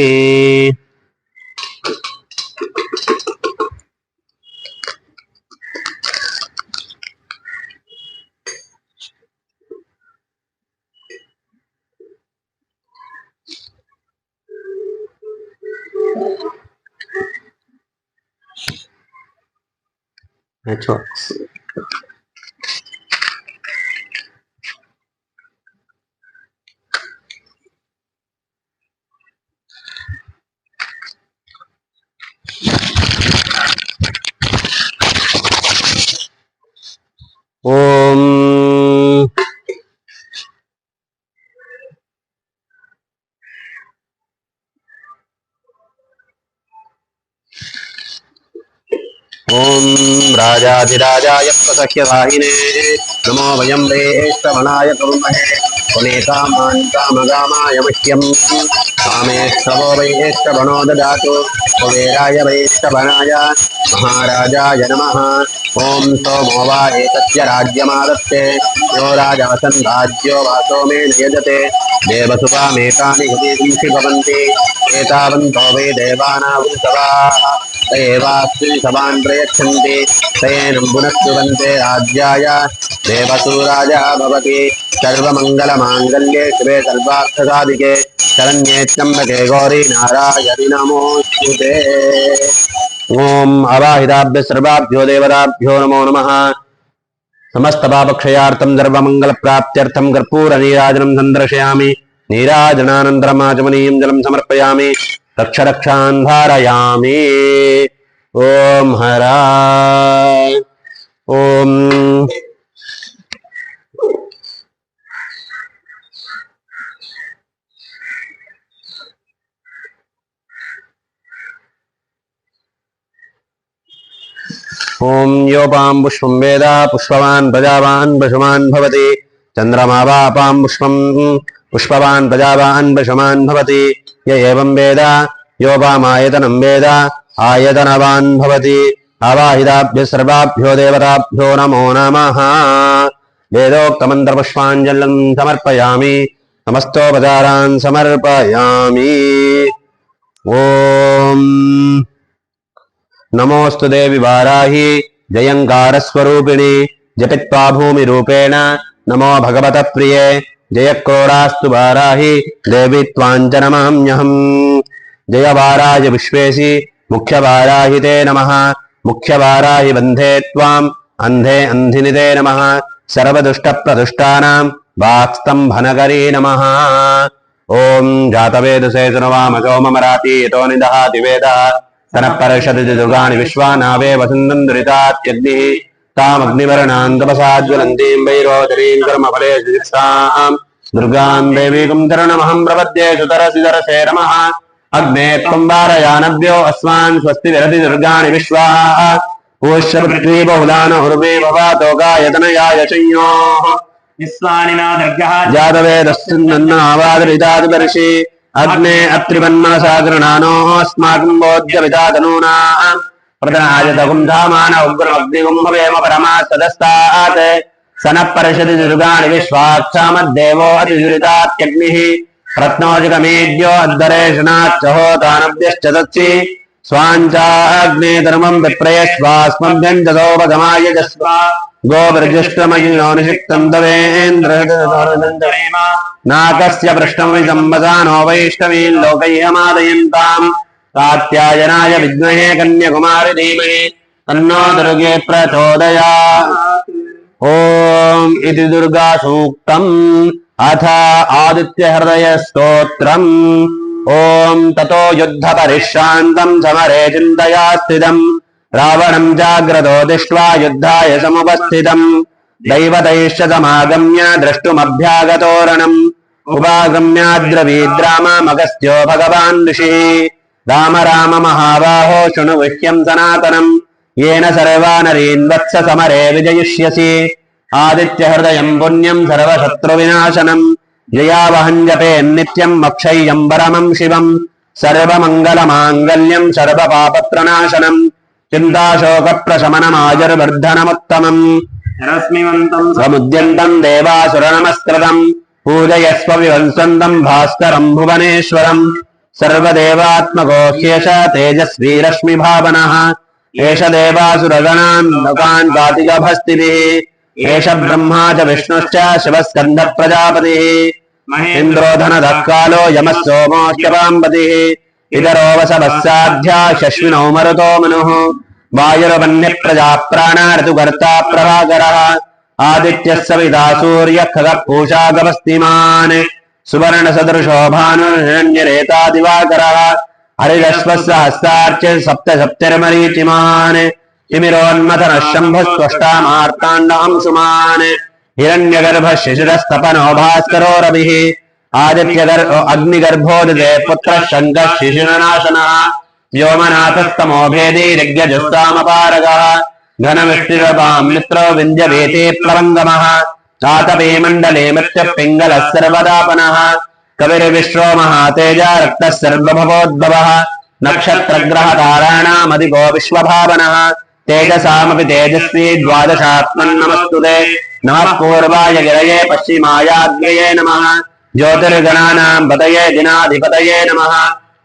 अच्छा ओम ओम राजाधिराजाय प्रसह्यवाहिने नमो वयं वेश्रवणाय कुर्महे पुनेकामान् कामगामाय मह्यं कामेश्वरो वैश्रवणो ददातु कुबेराय वैश्रवणाय महाराजाय नमः। ओम सोमो वा एतस्य राज्यमादत्ते यो राजवसन् राज्यो वासो मे नियजते देवसुतामेतानि गतिंसि भवन्ति एतावन्तो वै देवानावृतवाः एवास्ति सवान् प्रयच्छन्ति तयेनं पुनः राज्याय देवसूराजः भवति सर्वमङ्गलमाङ्गल्ये शिवे सर्वार्थसाधिके शरण्ये त्र्यम्बके गौरी नारायणि नमोऽस्तुते। ओम अवाहिताभ्य सर्वाभ्यो देवताभ्यो नमो नमः। समस्त पापक्षयार्थं सर्वमंगल प्राप्त्यर्थं कर्पूर नीराजनं संदर्शयामि। नीराजनानन्तरम् आचमनीयं जलं समर्पयामि। रक्ष रक्षान् धारयामि। ओम हरा ओम ओम योपां पुष्पं वेद पुष्पवान् प्रजावान् पशुमान् भवति चन्द्रमा वापां पुष्पं पुष्पवान् प्रजावान् पशुमान् भवति य एवं वेद योपामायतनं वेद आयतनवान् भवति। अवाहिताभ्यः सर्वाभ्यो देवताभ्यो नमो नमः। वेदोक्तमन्त्रपुष्पाञ्जलिं समर्पयामि। समस्तोपचारान् समर्पयामि। ओम नमोस्तु देवी वाराहि जयंकारस्वरूपिणि जपित्वा भूमिरूपेण नमो भगवत प्रिये जयक्रोडास्तु वाराहि देवी त्वाञ्च नमाम्यहम्। जय वाराहि विश्वेशि मुख्यवाराहि ते नमः। मुख्यवाराहि बन्धे त्वाम् अन्धे अन्धिनि ते नमः। सर्वदुष्टप्रदुष्टानां वाक्स्तम्भनकरी नमः। ओम जातवेदसे सुनवामसोममराति यतो निदहाति वेदः तनपरिषदि दुर्गाणि विश्वानावे वसन्तं दुरितात्यग्निः तामग्निवर्णान् तपसाज्वलन्तीं वैरोचरीं कर्मफलेषु शिक्षां दुर्गां देवीं तरणमहं प्रपद्ये सुतरसिधरसे नमः। अग्ने त्वं वारयानभ्यो अस्मान् स्वस्ति विरति दुर्गाणि विश्वाः पूष्य पृथ्वी बहुलान उर्वे भवातो गायतनयाय संयोः विश्वानिना दर्गः जातवेदस्सन्नन्नावादरितादिवर्षि अग्ने अत्रिवन्मनसा गृणानोः अस्माकं बोध्यविता तनूना प्रतनायतकुं धामान उग्रमग्निगुं भवेम परमास्तदस्तात् सनः परिषदि दुर्गाणि विश्वाक्षामद्देवो अतिदुरितात्यग्निः रत्नोजिकमेद्यो अद्धरेषणाच्च होतानभ्यश्च तत्सि स्वाञ्चाग्ने धर्मं विप्रयस्वास्मभ्यं जतोपगमायजस्व गोवर्जुष्टमयोनिषिक्तं तवेन्द्रहृदयेम नाकस्य पृष्ठमिदम्बसानो वैष्णवीन् लोकैहमादयन्ताम् कात्यायनाय विद्महे कन्याकुमारि धीमहि तन्नो दुर्गे प्रचोदयात्। ओम इति दुर्गा सूक्तम् अथ आदित्य हृदय स्तोत्रम्। ओम ततो युद्ध परिश्रान्तं समरे चिन्तया स्थितम् रावणं जाग्रतो दृष्ट्वा युद्धाय समुपस्थितम् दैवतैश्च समागम्य द्रष्टुमभ्यागतोरणम् उपागम्याद्रवीद्राममगस्त्यो भगवान् ऋषिः राम राम महाबाहो शृणु गुह्यं सनातनम् येन सर्वा नरीन् वत्स समरे विजयिष्यसि आदित्यहृदयं पुण्यं सर्वशत्रुविनाशनम् जयावहं जपेन्नित्यम् अक्षय्यं परमं शिवम् सर्वमङ्गलमाङ्गल्यं सर्वपापप्रणाशनम् चिन्ताशोकप्रशमनमायुर्वर्धनमुत्तमम् रश्मिवन्तं समुद्यन्तं देवासुरनमस्कृतम् पूजयस्व विवंसन्तम् भास्करम् भुवनेश्वरम् सर्वदेवात्मको ह्येष तेजस्वी रश्मिभावनः एष देवासुरगणान् लोकान् वातिगभस्तिभिः एष ब्रह्मा च विष्णुश्च शिवः स्कन्दः प्रजापतिः इन्द्रो धनदः कालो यमः सोमोश्च पाम्पतिः इतरो वसवः साध्या शश्विनौ मरुतो मनुः वायुर्वन्यः प्रजा प्राण ऋतुकर्ता प्रभाकरः आदित्यः सविता सूर्यः खगः पूषा गवस्तिमान् सुवर्णसदृशो भानुर्हिरण्यरेता दिवाकरः हरिरश्वः सहस्रार्च्य सप्त सप्तिर्मरीचिमान् तिमिरोन्मथनः शम्भुस्त्वष्टा मार्ताण्डांशुमान् हिरण्यगर्भः शिशिरस्तपनो भास्करो रविः अग्निगर्भोदिते पुत्रः शङ्कः शिशिरनाशनः व्योमनाथस्तमोभेदी ऋग्यजुस्सामपारगः घनविष्टिरपां मित्रो विन्द्यवेते प्लवङ्गमः आतपे मण्डले मृत्युः पिङ्गलः सर्वदापनः कविर्विश्वो महातेजा रक्तः सर्वभवोद्भवः नक्षत्रग्रहताराणामधिको विश्वभावनः तेजसामपि तेजस्वी द्वादशात्मन्नमस्तुते नमः पूर्वाय गिरये पश्चिमायाग्रये नमः ज्योतिर्गणानां पतये दिनाधिपतये नमः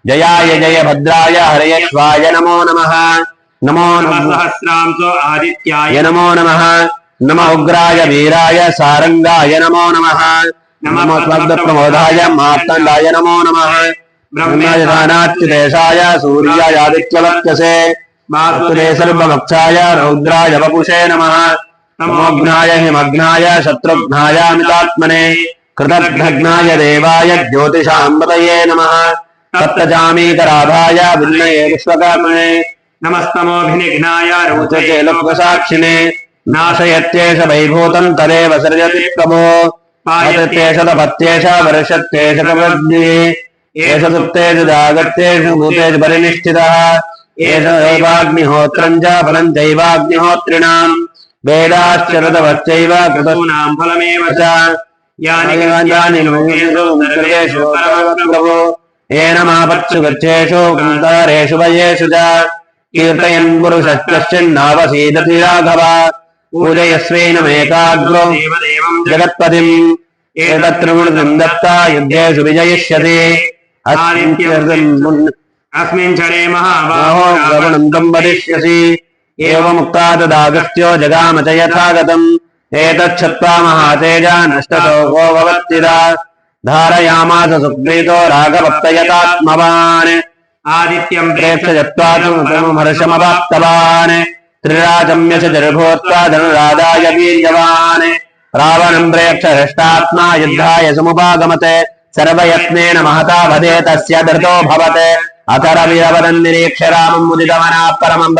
जयाय जय भद्राय हरयेश्वाय नमो नमः नमो सहस्रांसो आदित्याय नमो नमः नमः उग्राय वीराय सारंगाय नमो नमः नमो प्रमोदाय मार्तण्डाय नमो नमः ब्रह्मयदानाच्युतेशाय सूर्याय आदित्यवत्यसे मातुरे सर्वभक्षाय रौद्राय वपुषे नमः नमोघ्नाय हिमघ्नाय शत्रुघ्नाय अमितात्मने कृतघ्नाय देवाय ज्योतिषाम्बतये नमः तप्तजामीकराभाय विनये विश्वकर्मणे नमस्तमोभिनिघ्नाय रुचते लोकसाक्षिणे नाशयत्येष वैभूतं तदेव सृजति प्रभो पायत्येष तपत्येष वर्षत्येष कवद्भिः एष सुप्तेष जागत्येष भूतेष परिनिष्ठितः एष दैवाग्निहोत्रं च फलं चैवाग्निहोत्रिणां वेदाश्च ऋतवश्चैव कृतॄणां फलमेव च यानि सर्वेषु प्रभो येन मापत्सु गच्छेषु गन्धारेषु वयेषु च कीर्तयन् पुरुषश्चिन्नावसीदति राघव पूजयस्वैनमेकाग्रो जगत्पतिम् एतत्त्रिगुणं दत्ता युद्धेषु विजयिष्यति अस्मिन् क्षणे महाबाहो श्रवणं तं वदिष्यसि एवमुक्ता तदागस्त्यो जगाम च यथागतम् एतच्छत्वा महातेजा नष्टशोको भवत्तिरा धारयामास सुप्रीतो राघवप्तयतात्मवान् आदित्यं प्रेक्षयत्वाहर्षमवाप्तवान् त्रिराजम्यश जर्भोत्वा धनुरादाय वीर्यवान् रावणं प्रेक्ष हृष्टात्मा युद्धाय समुपागमते सर्वयत्नेन महता वदे तस्य धृतो भवते अथरविरवदन् निरीक्ष्य रामं मुदितमनः परमं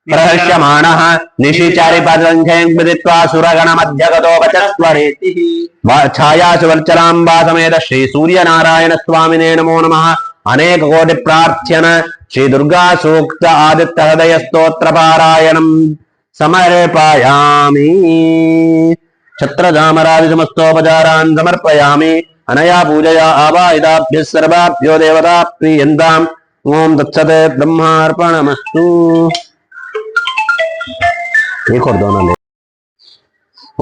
प्रहर्ष्यमाणः निशिचारिपदङ्घ्यं विदित्वा सुरगणमध्यगतो वचस्वरेतिः छायासु वर्चलाम्बासमेत श्री सूर्यनारायण स्वामिने नमो नमः अनेक कोटि प्रार्थ्यन श्री दुर्गा सूक्त आदित्य हृदय स्तोत्र पारायणं समर्पयामि छत्रधामरादि समस्तोपचारान् समर्पयामि अनया पूजया आवाहिताभ्यः सर्वाभ्यो देवता प्रीयन्ताम् ओम तत्सत् ब्रह्मार्पणमस्तु। एक और दोनों ले।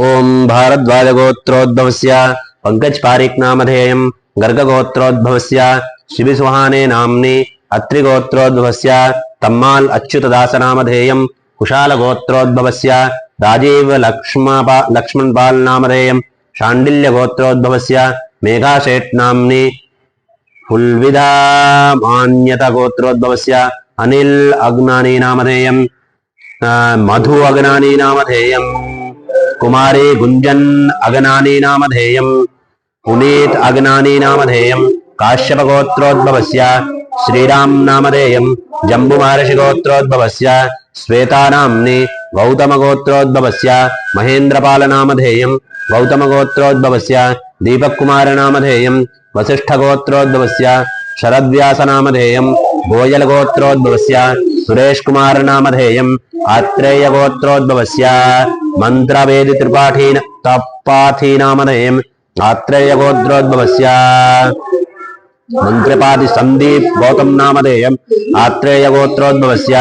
ओम भारद्वाज गोत्रोद्भवस्य पंकज पारिक नामधेयं गर्ग गोत्रोद्भवस्य शिबिसुहाने नाम्नि अत्रि गोत्रोद्भवस्य तम्माल अच्युतदास नामधेयं कुशाल गोत्रोद्भवस्य राजीव लक्ष्मणपाल नामधेयं शाण्डिल्य गोत्रोद्भवस्य मेघाशेठ नाम्नि फुल्विदा मान्यता गोत्रोद्भवस्य अनिल अग्नानी नामधेयं मधु अग्नानी नामधेयं कुमारी गुंजन अग्नानी नामधेयं पुनीत अग्नानी नामधेयं काश्यप गोत्रोद्भवस्य श्रीराम नामधेयं जम्बु महर्षि गोत्रोद्भवस्य श्वेता नाम्नि गौतम गोत्रोद्भवस्य महेन्द्रपाल नामधेयं गौतम गोत्रोद्भवस्य दीपक कुमार नामधेयं वसिष्ठ गोत्रोद्भवस्य शरद्व्यास नामधेयं गोयल गोत्रोद्भवस्य सुरेश कुमार नामधेयं आत्रेय गोत्रोद्भवस्य मंत्रवेदी त्रिपाठी तपाथी नामधेयं आत्रेय गोत्रोद्भवस्य मंत्रपादी संदीप गौतम नामधेयं आत्रेय गोत्रोद्भवस्य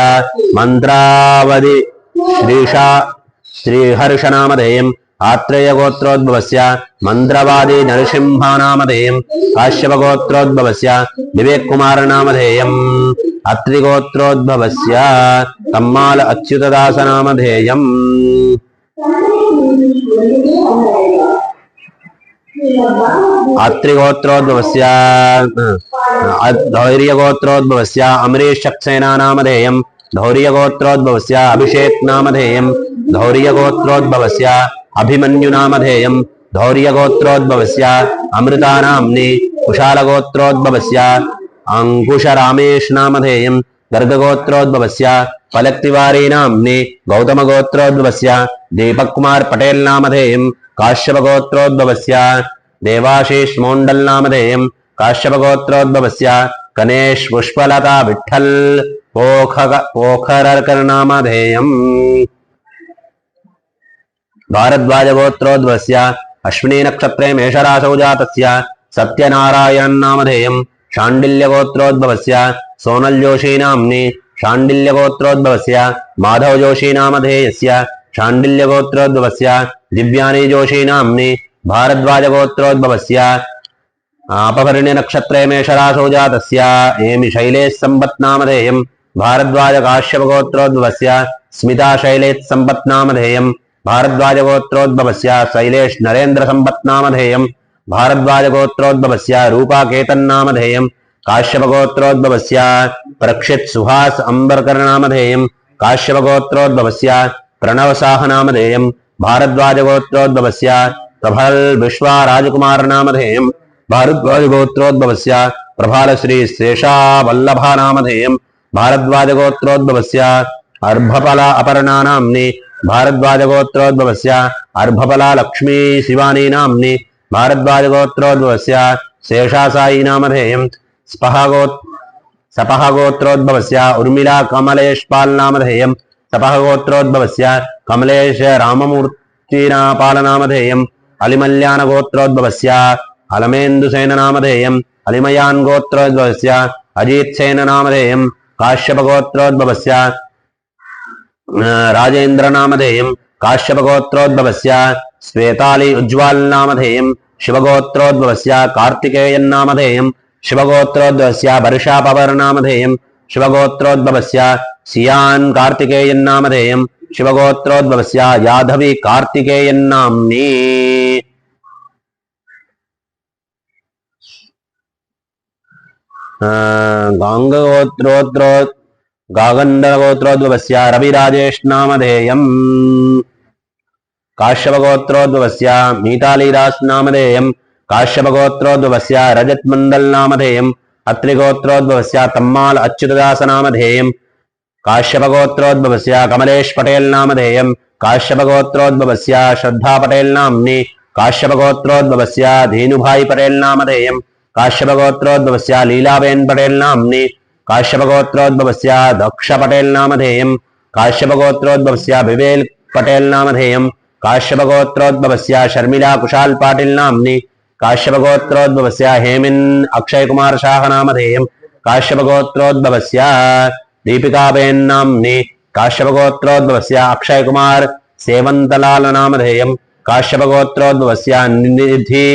मंत्रावधि श्रीशा श्रीहर्ष नामधेयं आत्रेय गोत्रोद्भवस्य मंत्रवादी नरसिंह नामधेयं काश्यप गोत्रोद्भवस्य विवेक कुमार नामधेयं अत्रि गोत्रोद्भवस्य तम्माल अच्युतदास नामधेयं अत्रि गोत्रोद्भवस्य धैर्य गोत्रोद्भवस्य अमरीश सक्सेना नामधेयं धौर्य गोत्रोद्भवस्य अभिषेक नामधेयं धौर्य गोत्रोद्भवस्य अभिमन्यु नामधेयं धौर्य गोत्रोद्भवस्य अमृता नाम्नि कुशाल गोत्रोद्भवस्य अंकुश रामेश नामधेयं गर्ग गोत्रोद्भवस्य पलक तिवारी नाम्नि गौतम गोत्रोद्भवस्य दीपक कुमार पटेल नामधेयं काश्यप गोत्रोद्भवस्य देवाशीष मोण्डल नामधेयं काश्यप गोत्रोद्भवस्य गणेश पुष्पलता विठ्ठल पोखरकर नामधेयम् भारद्वाज गोत्रोद्भवस्य अश्विनी नक्षत्रे मेषराशौ जातस्य सत्यनारायण नामधेयम् शाण्डिल्य गोत्रोद्भवस्य सोनल जोशी नाम्नि शाण्डिल्य गोत्रोद्भवस्य माधव जोशी नामधेयस्य शाण्डिल्य गोत्रोद्भवस्य दिव्यानी जोशी नाम्नि भारद्वाज गोत्रोद्भवस्य अपभरण्य नक्षत्रे मेषराशौ जातस्य एमि शैलेश संपत् नामधेयम् भारद्वाज काश्यप गोत्रोद्भवस्य स्मिता शैलेश संपत् नामधेयम् भारद्वाज गोत्रोद्भवस्य शैलेश नरेंद्र संपत् नामधेयम् भारद्वाज गोत्रोद्भवस्य रूपा केतन नामधेयम् काश्यप गोत्रोद्भवस्य प्रक्षित सुहास अंबरकर नामधेयम् काश्यप गोत्रोद्भवस्य प्रणव साह नामधेयम् भारद्वाज गोत्रोद्भवस्य प्रभल विश्वा राजकुमार नामधेयम् भारद्वाज गोत्रोद्भवस्य प्रभाल श्री शेषा वल्लभा नामधेयम् भारद्वाज गोत्रोद्भवस्य अर्भपला अपर्णा नाम्नि भारद्वाज गोत्रोद्भवस्य अर्भपला लक्ष्मी शिवानी नाम्नि भारद्वाज गोत्रोद्भवस्य शेषासाई नामधेयम् सपह गोत्रोद्भवस्य उर्मिला कमलेशपाल नामधेयम् सपह गोत्रोद्भवस्य कमलेश राममूर्तिपाल नामधेयम् अलिमल्यान गोत्रोद्भवस्य अलमेन्दुसेन नामधेयम् अलिमयान गोत्रोद्भवस्य अजीतसेन नामधेयम् काश्यप गोत्रोद्भवस्य राजेन्द्र नामधेयम् काश्यप गोत्रोद्भवस्य श्वेताली उज्ज्वल नामधेयम् शिवगोत्रोद्भवस्य कार्तिकेयन नामधेयम् शिवगोत्रोद्भवस्य वर्षा पवर नामधेयम् शिवगोत्रोद्भवस्य सियान कार्तिकेयन नामधेयम् शिवगोत्रोद्भवस्य यादवी कार्तिकेयन नाम्नि गागंधरगोत्रोद्भवस्य रविराजेश नामधेयम् काश्यपगोत्रोद्भवस्य मीतालीदास नामधेयम् काश्यपगोत्रोद्भवस्य रजत मंडल नामधेयम् अत्रिगोत्रोद्भवस्य तम्माल अच्युतदास नामधेयम् काश्यपगोत्रोद्भवस्य कमलेश पटेल नामधेयम् काश्यपगोत्रोद्भवस्य श्रद्धा पटेल नाम्नि काश्यपगोत्रोद्भवस्य धीनुभाई पटेल नामधेयम् काश्यपगोत्रोद्भवस्य लीलाबेन पटेल नाम्नि काश्यपगोत्रोद्भवस्य दक्ष पटेल नामधेयम् काश्यपगोत्रोद्भवस्य विवेल पटेल नामधेयम् काश्यपगोत्रोद्भवस्य शर्मिला कुशाल पाटिल नाम्नि काश्यपगोत्रोद्भवस्य हेमिन अक्षय कुमार शाह नामधेयम् काश्यपगोत्रोद्भवस्य दीपिकाबेन नाम्नि काश्यपगोत्रोद्भवस्य अक्षय कुमार सेवंतलाल नामधेयम् काश्यपगोत्रोद्भवस्य निधि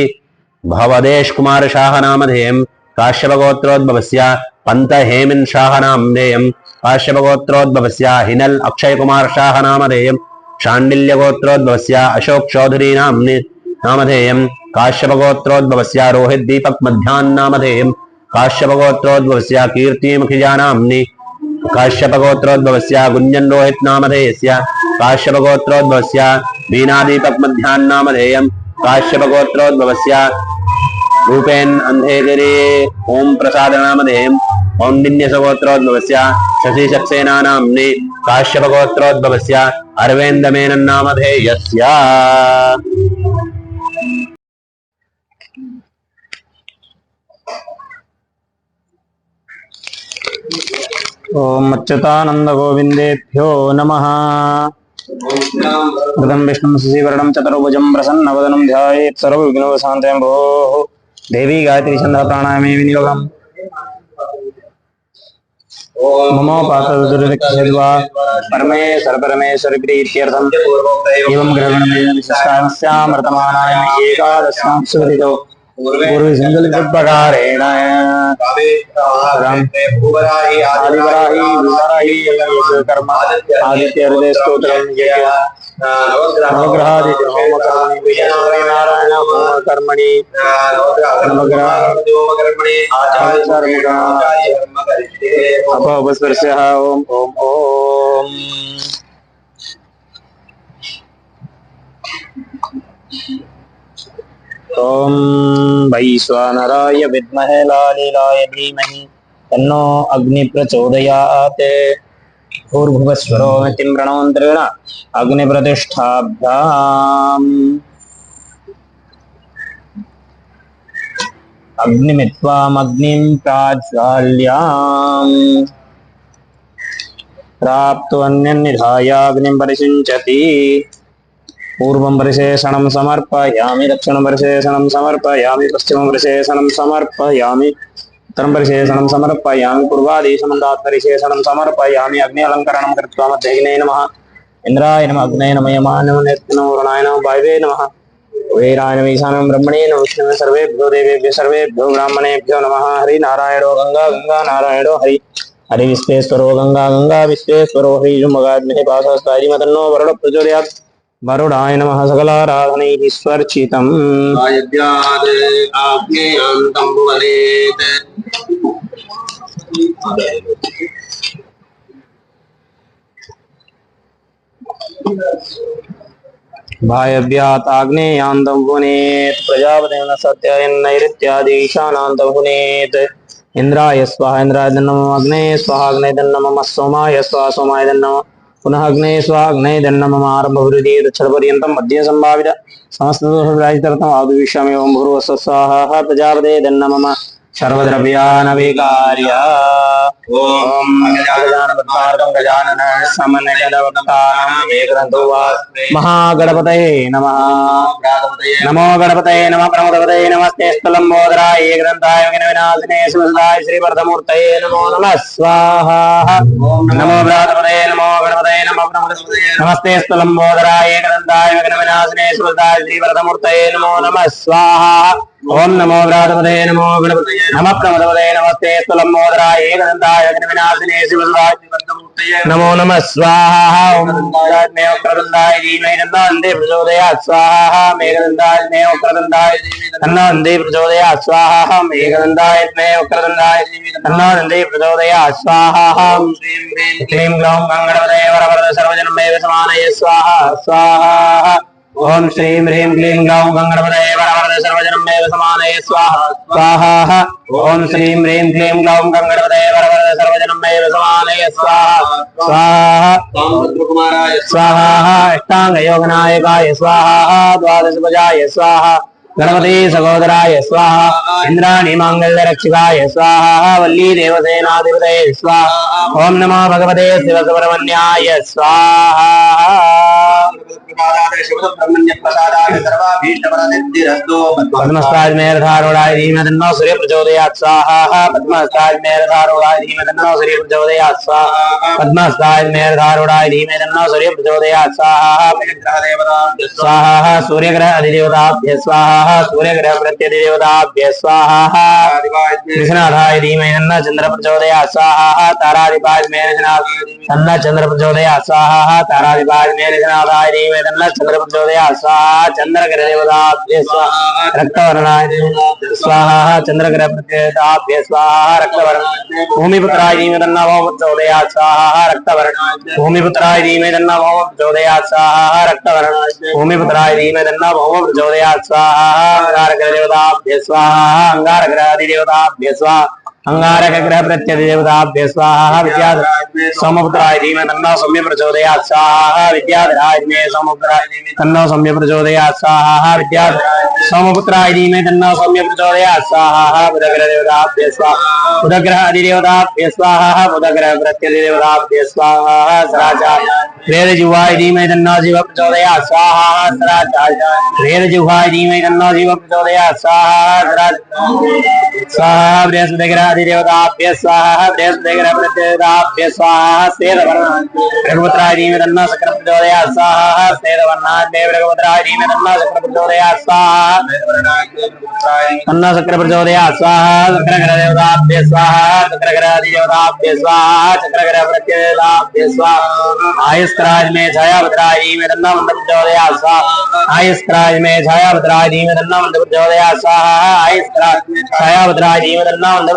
भवदेश कुमार शाह नामधेयम् काश्यपगोत्रोद्भवस्य पंत हेमिन शाह नामधेयम् काश्यपगोत्रोद्भवस्य हिनल अक्षय कुमार शाह नामधेयम् शाण्डिल्य गोत्रोद्भवस्य अशोक चौधरी नामधेयम् काश्यपगोत्रोद्भवस्य रोहित दीपक मध्यान नामधेयम् काश्यपगोत्रोद्भवस्य कीर्ति मुखिजा नाम्नि काश्यपगोत्रोद्भवस्य गुंजन रोहित नामधेयस्य काश्यपगोत्रोद्भवस्य वीणा दीपक मध्यान नामधेयम् काश्यपगोत्रोद्भवस्य रूपेन अंधेगिरी ओम प्रसाद नामधेयम् कौंडिन्यसगोत्रोद्भवस्य शशि सक्सेना नाम्नि काश्यपगोत्रोद्भवस्य अरविंद मेनन नामधेयस्य ओम अच्युतानंद गोविंदेभ्यो नमः। बुधं विष्णुं शशिवर्णं चतुर्भुजं प्रसन्नवदनं ध्यायेत् सर्वविघ्नोपशान्तये। भोः देवी गायत्री छन्दः प्राणायामे विनियोगम् ममो पातदुर्विक्षेद्वा परमेश्वर परमेश्वर प्रीत्यर्थम् एवं ग्रहणमेन विशिष्टामस्यामर्तमानाय एकादशां सुकृतो पूर्वसिंहलिपुत्प्रकारेण भूवराहि आदिवराहि कर्म आदित्य हृदय स्तोत्रं नवग्रहादि नारायण कर्मणि नवग्रहादि अपस्पर्शः ओम ओम ओम ओम वैश्वानराय विद्महे लालीलाय धीमहि तन्नो अग्नि प्रचोदयात्। भूर्भुवस्वरो मतिं प्रणवन्त्रेण अग्निप्रतिष्ठाभ्याम्। अग्निमित्वामग्निं प्राज्वाल्याम् प्राप्तोऽन्यन्निधायाग्निं परिषिञ्चति पूर्वं परिशेषणं समर्पयामि दक्षिणं परिशेषणं समर्पयामि पश्चिमं परिशेषणं समर्पयामि उत्तरं परिशेषणं समर्पयामि पूर्वादेशमन्दात् परिशेषणं समर्पयामि अग्नि अलङ्करणं कृत्वा मध्यग्ने नमः इंद्राय नमः अग्नये नमः यमाय नमः नेत्रो वरुणाय नमः वायवे नमः वेराय नमः ईशानं ब्रह्मणे नमः विष्णवे सर्वेभ्यो देवेभ्यो सर्वेभ्यो ब्राह्मणेभ्यो नमः हरि नारायणो गंगा गंगा नारायणो हरि हरि विश्वेश्वरो गंगा गंगा विश्वेश्वरो हरि जुमगाग्निः पाशस्तायि मदन्नो वरुण प्रचोदयात् वरुणाय नमः सकलाराधनैः स्वर्चितम् यज्ञात् आग्नेयान्तं भुवनेत् भायव्यात् आग्नेयान्तं भुवनेत् प्रजापतेन सत्ययन्नैरित्यादि ईशानान्तं भुवनेत् इंद्राय स्वाहा इंद्राय नमः अग्नये स्वाहा अग्नये नमः सोमाय स्वाहा सोमाय नमः पुनः अग्नये स्वाहा अग्नये नमः आरम्भवृद्धि दक्षिणपर्यन्तं मध्ये सम्भावित समस्तदोषविराजितरतम् आदिविश्यामि ओं भूर्भुवस्सुः स्वाहा प्रजापते नमः सर्वद्रव्यानविकार्या ओम गजाननपद्मार्कं गजानन समनकदवक्तारम् एकदन्तो महागणपतये नमः नमो गणपतये नमः प्रमोदपतये नमस्ते स्थलम्बोदराय एकदन्ताय विघ्नविनाशिने सुमदाय श्रीवरदमूर्तये नमो नमः स्वाहा नमो व्रातपतये नमो गणपतये नमः प्रमोदपतये नमस्ते स्थलम्बोदराय एकदन्ताय विघ्नविनाशिने सुमदाय श्रीवरदमूर्तये नमो नमः स्वाहा ओम नमो व्रातपतये नमो गणपतये नमः प्रमोदपतये नमस्ते स्थलम्बोदराय एकदन्ताय विघ्नविनाशिने सुमदाय श्रीवरदमूर्तये नमो नमः स्वाहा ओम मेघदन्ताय धीमहि तन्नो प्रचोदयात् स्वाहा मेघदन्ताय प्रचोदयात् स्वाहा मेघदन्ताय तन्नो प्रचोदयात् स्वाहा क्लीं ग्लौं गङ्गणपतये वरवरद सर्वजनमेव समानये स्वाहा स्वाहा ओम श्रीं ह्रीं क्लीं ग्लौं गङ्गणपतये वरवरद सर्वजनमेव समानये स्वाहा स्वाहा ओम श्रीं ह्रीं क्लीं ग्लौं गङ्गणपतये वरवरद सर्वजनमेव समानये स्वाहा स्वाहा स्वाहा अष्टांगयोगनायकाय स्वाहा द्वादशभुजाय स्वाहा गणपति सहोदराय स्वाहा इंद्राणी मांगल्यरक्षकाय स्वाहा वल्ली देवसेनाधिपतये स्वाहा ओम नमो भगवते शिवसुब्रह्मण्याय स्वाहा पद्मस्ताज मेरधारूढ़ाय धीमहि तन्नो सूर्य प्रचोदयात् स्वाहा पद्मस्ताज मेरधारूढ़ाय धीमहि तन्नो सूर्य प्रचोदयात् स्वाहा पद्मस्ताज मेरधारूढ़ाय धीमहि तन्नो सूर्य प्रचोदयात् स्वाहा स्वाहा सूर्यग्रह अधिदेवताभ्य स्वाहा सूर्यग्रह प्रत्यधिदेवताभ्य स्वाहा कृष्णाधाय धीमहि तन्नो चंद्र प्रचोदयात् स्वाहा ताराधिपाय तन्नो चंद्र प्रचोदयात् स्वाहा ताराधिपाय मेघनाथाय धीमहि तन्नो चंद्र प्रचोदयात् स्वाहा चंद्रग्रह देवताभ्य स्वाहा रक्तवर्णाय स्वाहा चंद्रग्रह प्रत्येताभ्य स्वाहा रक्तवर्ण भूमिपुत्राय धीमहि तन्नो भौम प्रचोदयात् स्वाहा रक्तवर्ण भूमिपुत्राय धीमहि तन्नो भौम प्रचोदयात् स्वाहा रक्तवर्ण भूमिपुत्राय धीमहि तन्नो भौम प्रचोदयात् स्वाहा अंगारग्रह देवताभ्य स्वाहा अंगारग्रह अधिदेवताभ्य स्वाहा अंगारक ग्रह प्रत्यधिदेवताभ्य स्वाहा विद्याधराय सोमपुत्राय धीमहि तन्नो सौम्य प्रचोदयात् स्वाहा विद्याधराय धीमहि सोमपुत्राय तन्नो सौम्य प्रचोदयात् स्वाहा विद्याधराय सोमपुत्राय धीमहि तन्नो सौम्य प्रचोदयात् स्वाहा बुधग्रह देवताभ्य स्वाहा बुधग्रह अधिदेवताभ्य स्वाहा बुधग्रह प्रत्यधिदेवताभ्य स्वाहा सदाचार्य वेद जिह्वाय धीमहि तन्नो जीव प्रचोदयात् स्वाहा सदाचार्य वेद जिह्वाय धीमहि तन्नो जीव प्रचोदयात् स्वाहा स्वाहा बृहस्पतिग्रह अधिदेवताभ्य स्वाहा बृहस्पतिग्रह प्रत्यधिदेवताभ्य स्वाहा श्वेतवर्णाय रघुपुत्राय धीमहि तन्नो शक्र प्रचोदयात् स्वाहा श्वेतवर्णाय देव रघुपुत्राय धीमहि तन्नो शक्र प्रचोदयात् स्वाहा तन्नो शक्र प्रचोदयात् स्वाहा शक्रग्रह देवताभ्य स्वाहा शक्रग्रह अधिदेवताभ्य स्वाहा शक्रग्रह प्रत्यधिदेवताभ्य स्वाहा आयुष्कराज में छायाभद्राय धीमहि तन्नो मंत्र प्रचोदयात् स्वाहा आयुष्कराज में छायाभद्राय धीमहि तन्नो मंत्र प्रचोदयात् स्वाहा आयुष्कराज छायाभद्राय धीमहि तन्नो मंत्र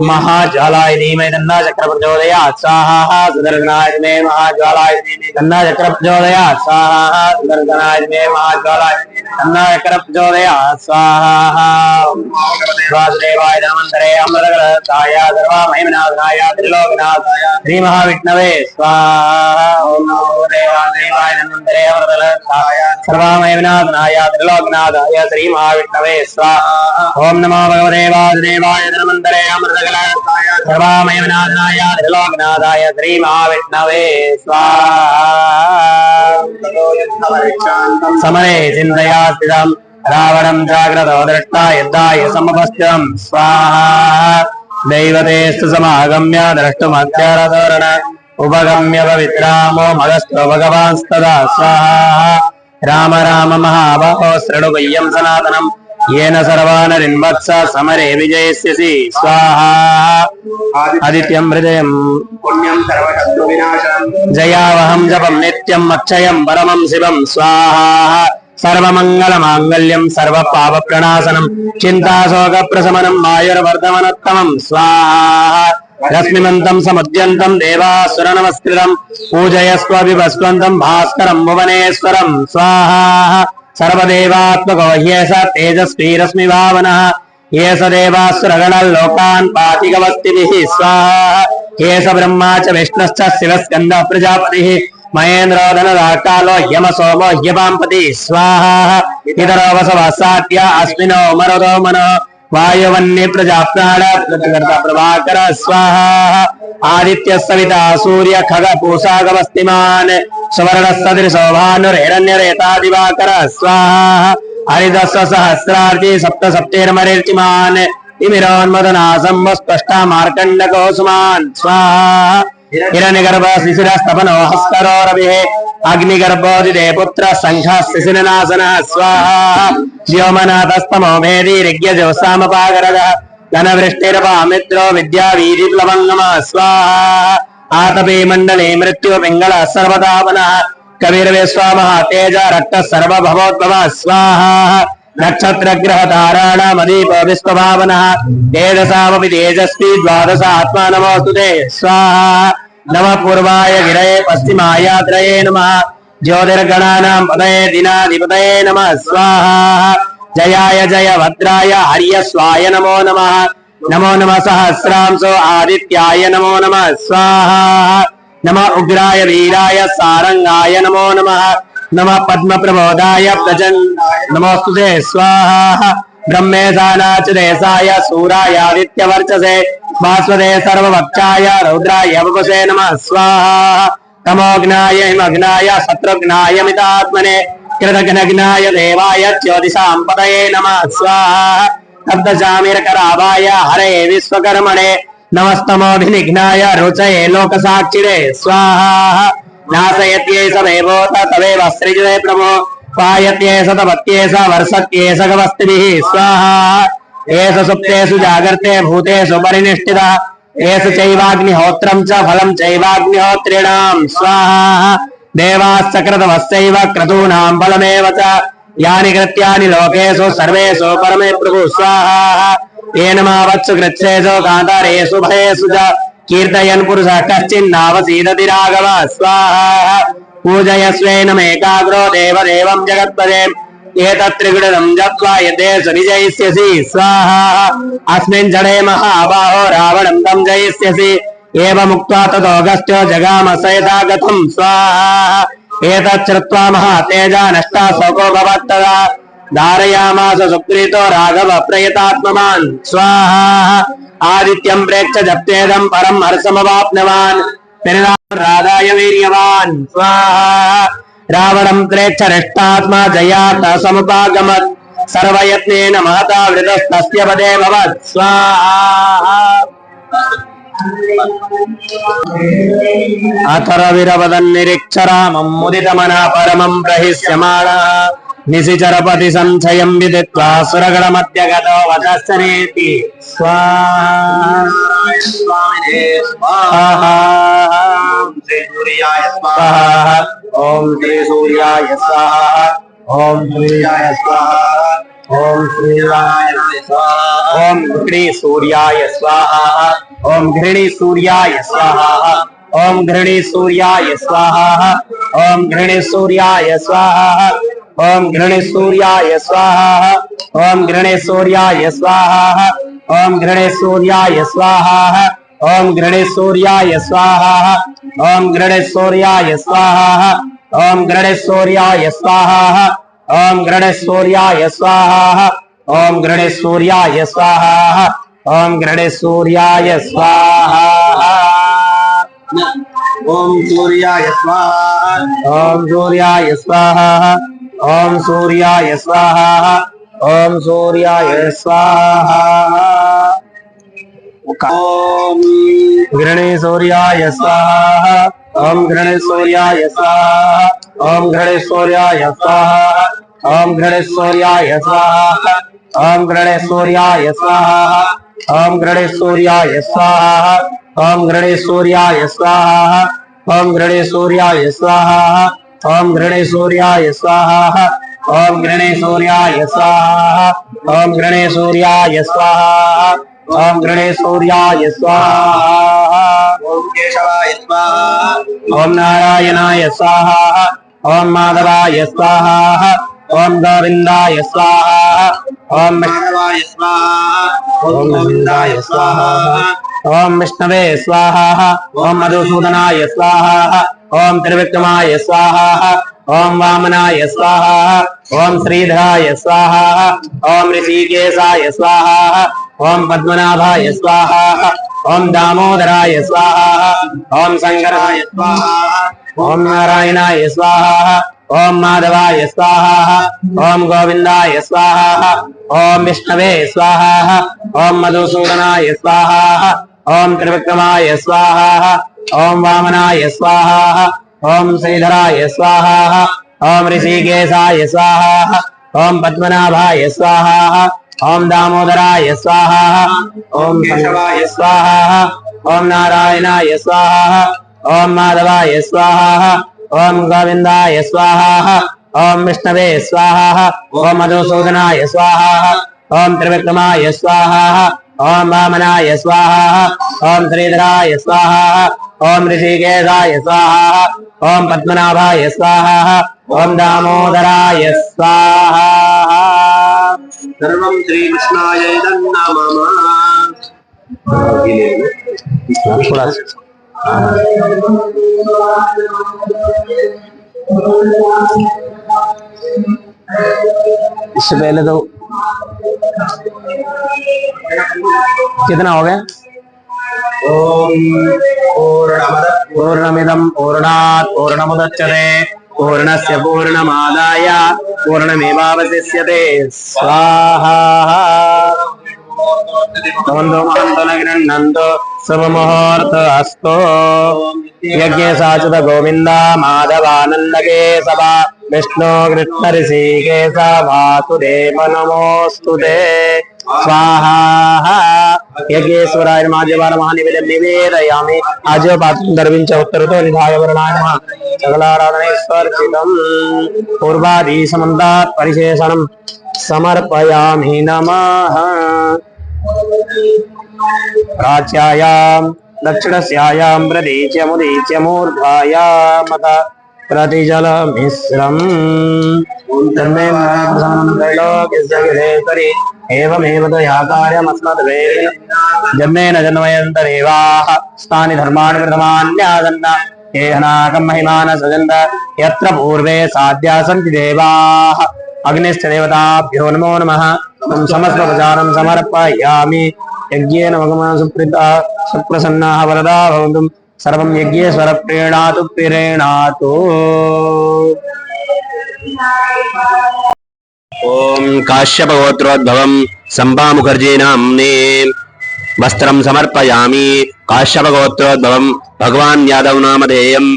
महाज्वालाय धीमहि तन्नः चक्रः प्रचोदयात् स्वाहा सुदर्शनाय धीमहि महाज्वालाय तन्नः चक्रः प्रचोदयात् स्वाहा सुदर्शनाय धीमहि महाज्वालाय तन्नः चक्रः प्रचोदयात् स्वाहा वासुदेवाय धन्वन्तरे अमृतकलशाय सर्वमहिमनाथाय त्रिलोकनाथाय श्री महाविष्णवे स्वाहा ओम नमो देवाय धन्वन्तरे अमृतकलशाय सर्वमहिमनाथाय त्रिलोकनाथाय श्री महाविष्णवे स्वाहा ओम नमो भगवते वासुदेवाय धन्वन्तरे अमृतकलशाय सर्वमहिमनाथाय त्रिलोकनाथाय श्री महाविष्णवे स्वाहा समरे चिन्तया स्थितम् रावणं जाग्रतो दृष्टा यद्धाय समुपस्थितं स्वाहा दैवतेस्तु समागम्य द्रष्टुमत्यरतोरण उपगम्य पवित्रामो मगस्तो भगवांस्तदा स्वाहा राम राम महाबाहो शृणुवय्यं सनातनं येन सर्वानरिन्वत्स समरे विजयस्यसि स्वाहा आदित्यं हृदयं पुण्यं सर्वशत्रु विनाशनं जयावहं जपं नित्यं अक्षयं परमं शिवं स्वाहा सर्वमंगलमांगल्यं सर्वपापप्रणाशनं चिन्ताशोकप्रशमनं आयुर्वर्धनोत्तमं स्वाहा रश्मिमन्तं समुद्यन्तं देवासुरनमस्कृतं पूजयस्व विभस्वन्तं भास्करं भुवनेश्वरं स्वाहा सर्वदेवात्मको ह्येष तेजस्वी रश्मिभावनः येष देवासुरगणलोकान् पातिगवस्तिभिः स्वाहा येष ब्रह्मा च विष्णुश्च शिवस्कन्दः प्रजापतिः महेन्द्रो धनराकालो यम सोमो ह्यपाम्पति स्वाहा इतरो वसवसाट्य अस्मिनो मरुतो मनो वायुवन्य प्रजाप्राण प्रतिकर्ता प्रभाकर स्वाहा आदित्य सविता सूर्य खग पूषा गवस्तिमान् सुवर्ण सदृशो भानुर्हिरण्यरेता दिवाकर स्वाहा हरिदस्व सहस्रार्ची सप्त सप्तेर्मरिर्चिमान् इमिरोन्मदनासं स्पष्टा मार्कण्डकोसुमान् स्वाहा हिरण्यगर्भ शिशिरस्तपनो हस्तरो रविः अग्निगर्भोदिते पुत्र संघः शिशिरनासनः स्वाहा व्योमनाथस्तमो भेदी ऋग्यजोसामपागरदः घनवृष्टिर्वामित्रो विद्यावीरिप्लवङ्गमः स्वाहा आतपे मण्डले मृत्यु पिङ्गलः सर्वतापनः कविर्विश्वामः तेज रक्तः सर्वभवोद्भवः स्वाहा नक्षत्रग्रहताराणामदीपो विश्वभावनः तेजसामपि तेजस्वी द्वादश आत्मा नमोऽस्तु ते स्वाहा नमः पूर्वाय गिरये पश्चिमायात्रये नमः ज्योतिर्गणानां पतये दिनाधिपतये नमः स्वाहा जयाय जय भद्राय हर्यस्वाय नमो नमः नमो नमः सहस्रांशो आदित्याय नमो नमः स्वाहा नमः उग्राय वीराय सारंगाय नमो नमः नमः पद्मप्रबोधाय प्रजन् नमोऽस्तु ते स्वाहा ब्रह्मेशानाच देशाय सूराय आदित्यवर्चसे भास्वते सर्वभक्षाय रौद्राय वपुषे नमः स्वाहा तमोघ्नाय हिमघ्नाय शत्रुघ्नाय मितात्मने कृतघ्नघ्नाय देवाय ज्योतिषां पतये नमः स्वाहा तप्तचामीरकरावाय हरे विश्वकर्मणे नमस्तमोभिनिघ्नाय रुचये लोकसाक्षिणे स्वाहा नाशयत्येष देवोत तवेव सृजते प्रभो पायत्येष तपत्येष वर्षत्येष गवस्तिभिः स्वाहा एष सुप्तेषु जागर्ते भूतेषु परिनिष्ठितः एष चैवाग्निहोत्रं च फलं चैवाग्निहोत्रिणां स्वाहा देवाश्च क्रतवश्चैव क्रतूनां फलमेव च यानि कृत्यानि लोकेषु सर्वेषु परमे प्रभु स्वाहा येन मावत्सु कृच्छेषु कान्तारेषु भयेषु च कीर्तयन् पुरुषः कश्चिन्नावसीदति राघव स्वाहा पूजयस्वेनमेकाग्रो देवदेवं जगत्पदे एतत्त्रिगुणं जप्त्वा यदेषु विजयिष्यसि स्वाहा अस्मिन् जडे महाबाहो रावणं तं जयिष्यसि एवमुक्त्वा ततोऽगस्त्यो जगाम सयथा गतं स्वाहा एतच्छ्रुत्वा महातेजा नष्टा शोको भवत्तदा धारयामास सुप्रीतो राघव प्रयतात्मवान् स्वाहा आदित्यं प्रेक्ष जप्तेदं परं हर्षमवाप्नवान् राधाय वीर्यवान् स्वाहा रावणं प्रेक्ष हृष्टात्मा जयात् समुपागमत् सर्वयत्नेन महता वृतस्तस्य पदे भवत् स्वाहा अथर्वविरवदन्निरीक्षरामं मुदितमनः परमं प्रहिष्यमाणः निशिचरपति संशयं विदित्वा सुरगणमध्यगतो वचश्चरेति स्वाहा ॐ श्री सूर्याय स्वाहा ॐ सूर्याय स्वाहा ओम सूर्याय स्वाहा ओम घृणी सूर्याय स्वाहा ओम घृणी सूर्याय स्वाहा ओम घृणी सूर्याय स्वाहा ओम घृणी सूर्याय स्वाहा ओम घृणी सूर्याय स्वाहा ओम घृणी सूर्याय स्वाहा ओम घृणी सूर्याय स्वाहा ओम घृणी सूर्याय स्वाहा ओम घृणी सूर्याय स्वाहा ओम घृणी सूर्याय स्वाहा ओम घृणी सूर्याय स्वाहा ओम घृणी सूर्याय स्वाहा ओम घृणी सूर्याय स्वाहा ओम सूर्याय स्वाहा ओम सूर्याय स्वाहा ओम सूर्याय स्वाहा ओम सूर्याय स्वाहा ओम घृणी सूर्याय स्वाहा ओम घृणी सूर्याय स्वाहा ओम घृणी सूर्याय स्वाहा ओम घृणी सूर्याय स्वाहा ओम घृणी सूर्याय स्वाहा ओम घृणी सूर्याय स्वाहा ओम घृणी सूर्याय स्वाहा ओम घृणी सूर्याय स्वाहा ओम घृणी सूर्याय स्वाहा ओम घृणी सूर्याय स्वाहा ओम घृणी सूर्याय स्वाहा ओम घृणी सूर्याय स्वाहा ओम केशवाय स्वाहा ओम नारायणाय स्वाहा ओम माधवाय स्वाहा ओम गोविंदाय स्वाहा ओम माधवाय स्वाहा ओम गोविंदाय स्वाहा ओम विष्णवे स्वाहा ओम मधुसूदनाय स्वाहा ओम त्रिविक्रमाय स्वाहा ओम वामनाय स्वाहा ओम श्रीधराय स्वाहा ओम ऋषिकेशाय स्वाहा ओम पद्मनाभाय स्वाहा ओम दामोदराय स्वाहा ओम शंकराय स्वाहा ओम नारायणाय स्वाहा ओम माधवाय स्वाहा ओम गोविंदाय स्वाहा ओम विष्णवे स्वाहा ओम मधुसूदनाय स्वाहा ओम त्रिविक्रमाय स्वाहा ओम वामनाय स्वाहा ओम श्रीधराय स्वाहा ओम ऋषिकेशाय स्वाहा ओम पद्मनाभाय स्वाहा ओम दामोदराय स्वाहा ओम केशवाय स्वाहा ओम नारायणाय स्वाहा ओम माधवाय स्वाहा ओम गोविंदाय स्वाहा ओम विष्णवे स्वाहा ओम मधुसूदनाय स्वाहा ओम त्रिविक्रमाय स्वाहा ओम वामनाय स्वाहा ओम श्रीधराय स्वाहा ओम ऋषिकेशाय स्वाहा ओम पद्मनाभाय स्वाहा ओम दामोदराय स्वाहा सर्वं श्रीकृष्णाय नमः इससे पहले तो कितना हो गया ओम पूर्णमिदं पूर्णात् पूर्णमुदच्यते पूर्णस्य पूर्णमादाय पूर्णमेवावशिष्यते स्वाहा गृह्णन्तु शुभमुहूर्त अस्तु यज्ञ साचुत गोविंद माधवानंद केशव विष्णु कृष्ण ऋषिकेश वासुदेव नमोस्तुते स्वाहा यज्ञेश्वराय माध्यवार महानिवेदन निवेदयामि आजो पात्रं दर्विंच उत्तरतो निधाय वर्णाय नमः सकलाराधनेश्वर्चितं पूर्वादि समन्तात् परिशेषणं समर्पयामि नमः प्राच्यायां दक्षिणस्यायां प्रदीच्य मुदीच्य मूर्ध्वायामत प्रतिजलमिश्रम् एवमेव तया कार्यमस्मद्वेदिन जन्मेन जन्मयन्तरेवाः स्थानि धर्माणि प्रथमान्यासन्न येहनाकं महिमान सजन्त यत्र पूर्वे साध्या सन्ति देवाः अग्निश्च देवताभ्यो नमो नमः समस्तोपचारं समर्पयामि यज्ञेन भगवान् सुप्रीता सुप्रसन्नाः वरदा भवन्तु सर्वं यज्ञेश्वर प्रीणातु प्रीणातु ओम काश्यप गोत्रोद्भवं संपा मुखर्जी नाम्ने वस्त्रं समर्पयामि काश्यप गोत्रोद्भवं भगवान् यादव नामधेयं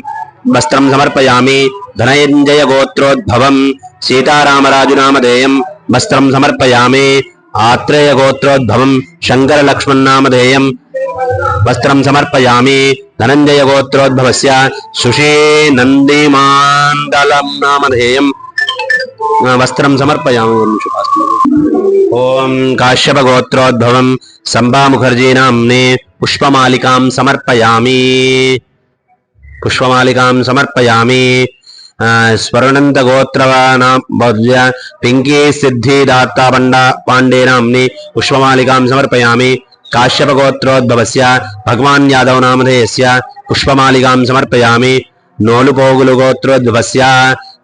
वस्त्रं समर्पयामि धनञ्जय गोत्रोद्भवं सीतारामराजु नामधेयं वस्त्रं समर्पयामि आत्रेय गोत्रोद्भवं शंकर लक्ष्मण नामधेयं वस्त्रं समर्पयामि धनञ्जय गोत्रोद्भवस्य सुषे नन्दिमाण्डलं नामधेयं वस्त्रं समर्पयामि। ओम काश्यप गोत्रोद्भवं संभा मुखर्जी नाम्ने पुष्पमालिकां समर्पयामि। पुष्पमालिकां समर्पयामि। स्वर्णंत गोत्रवानां बौद्ध्य पिंकी सिद्धिदाता पांडे नाम्नि पुष्पमालिकां समर्पयामि। काश्यप गोत्रोद्भवस्य भगवान् यादव नामधेयस्य पुष्पमालिकां समर्पयामि। नोलुपोगुलु गोत्रोद्भवस्य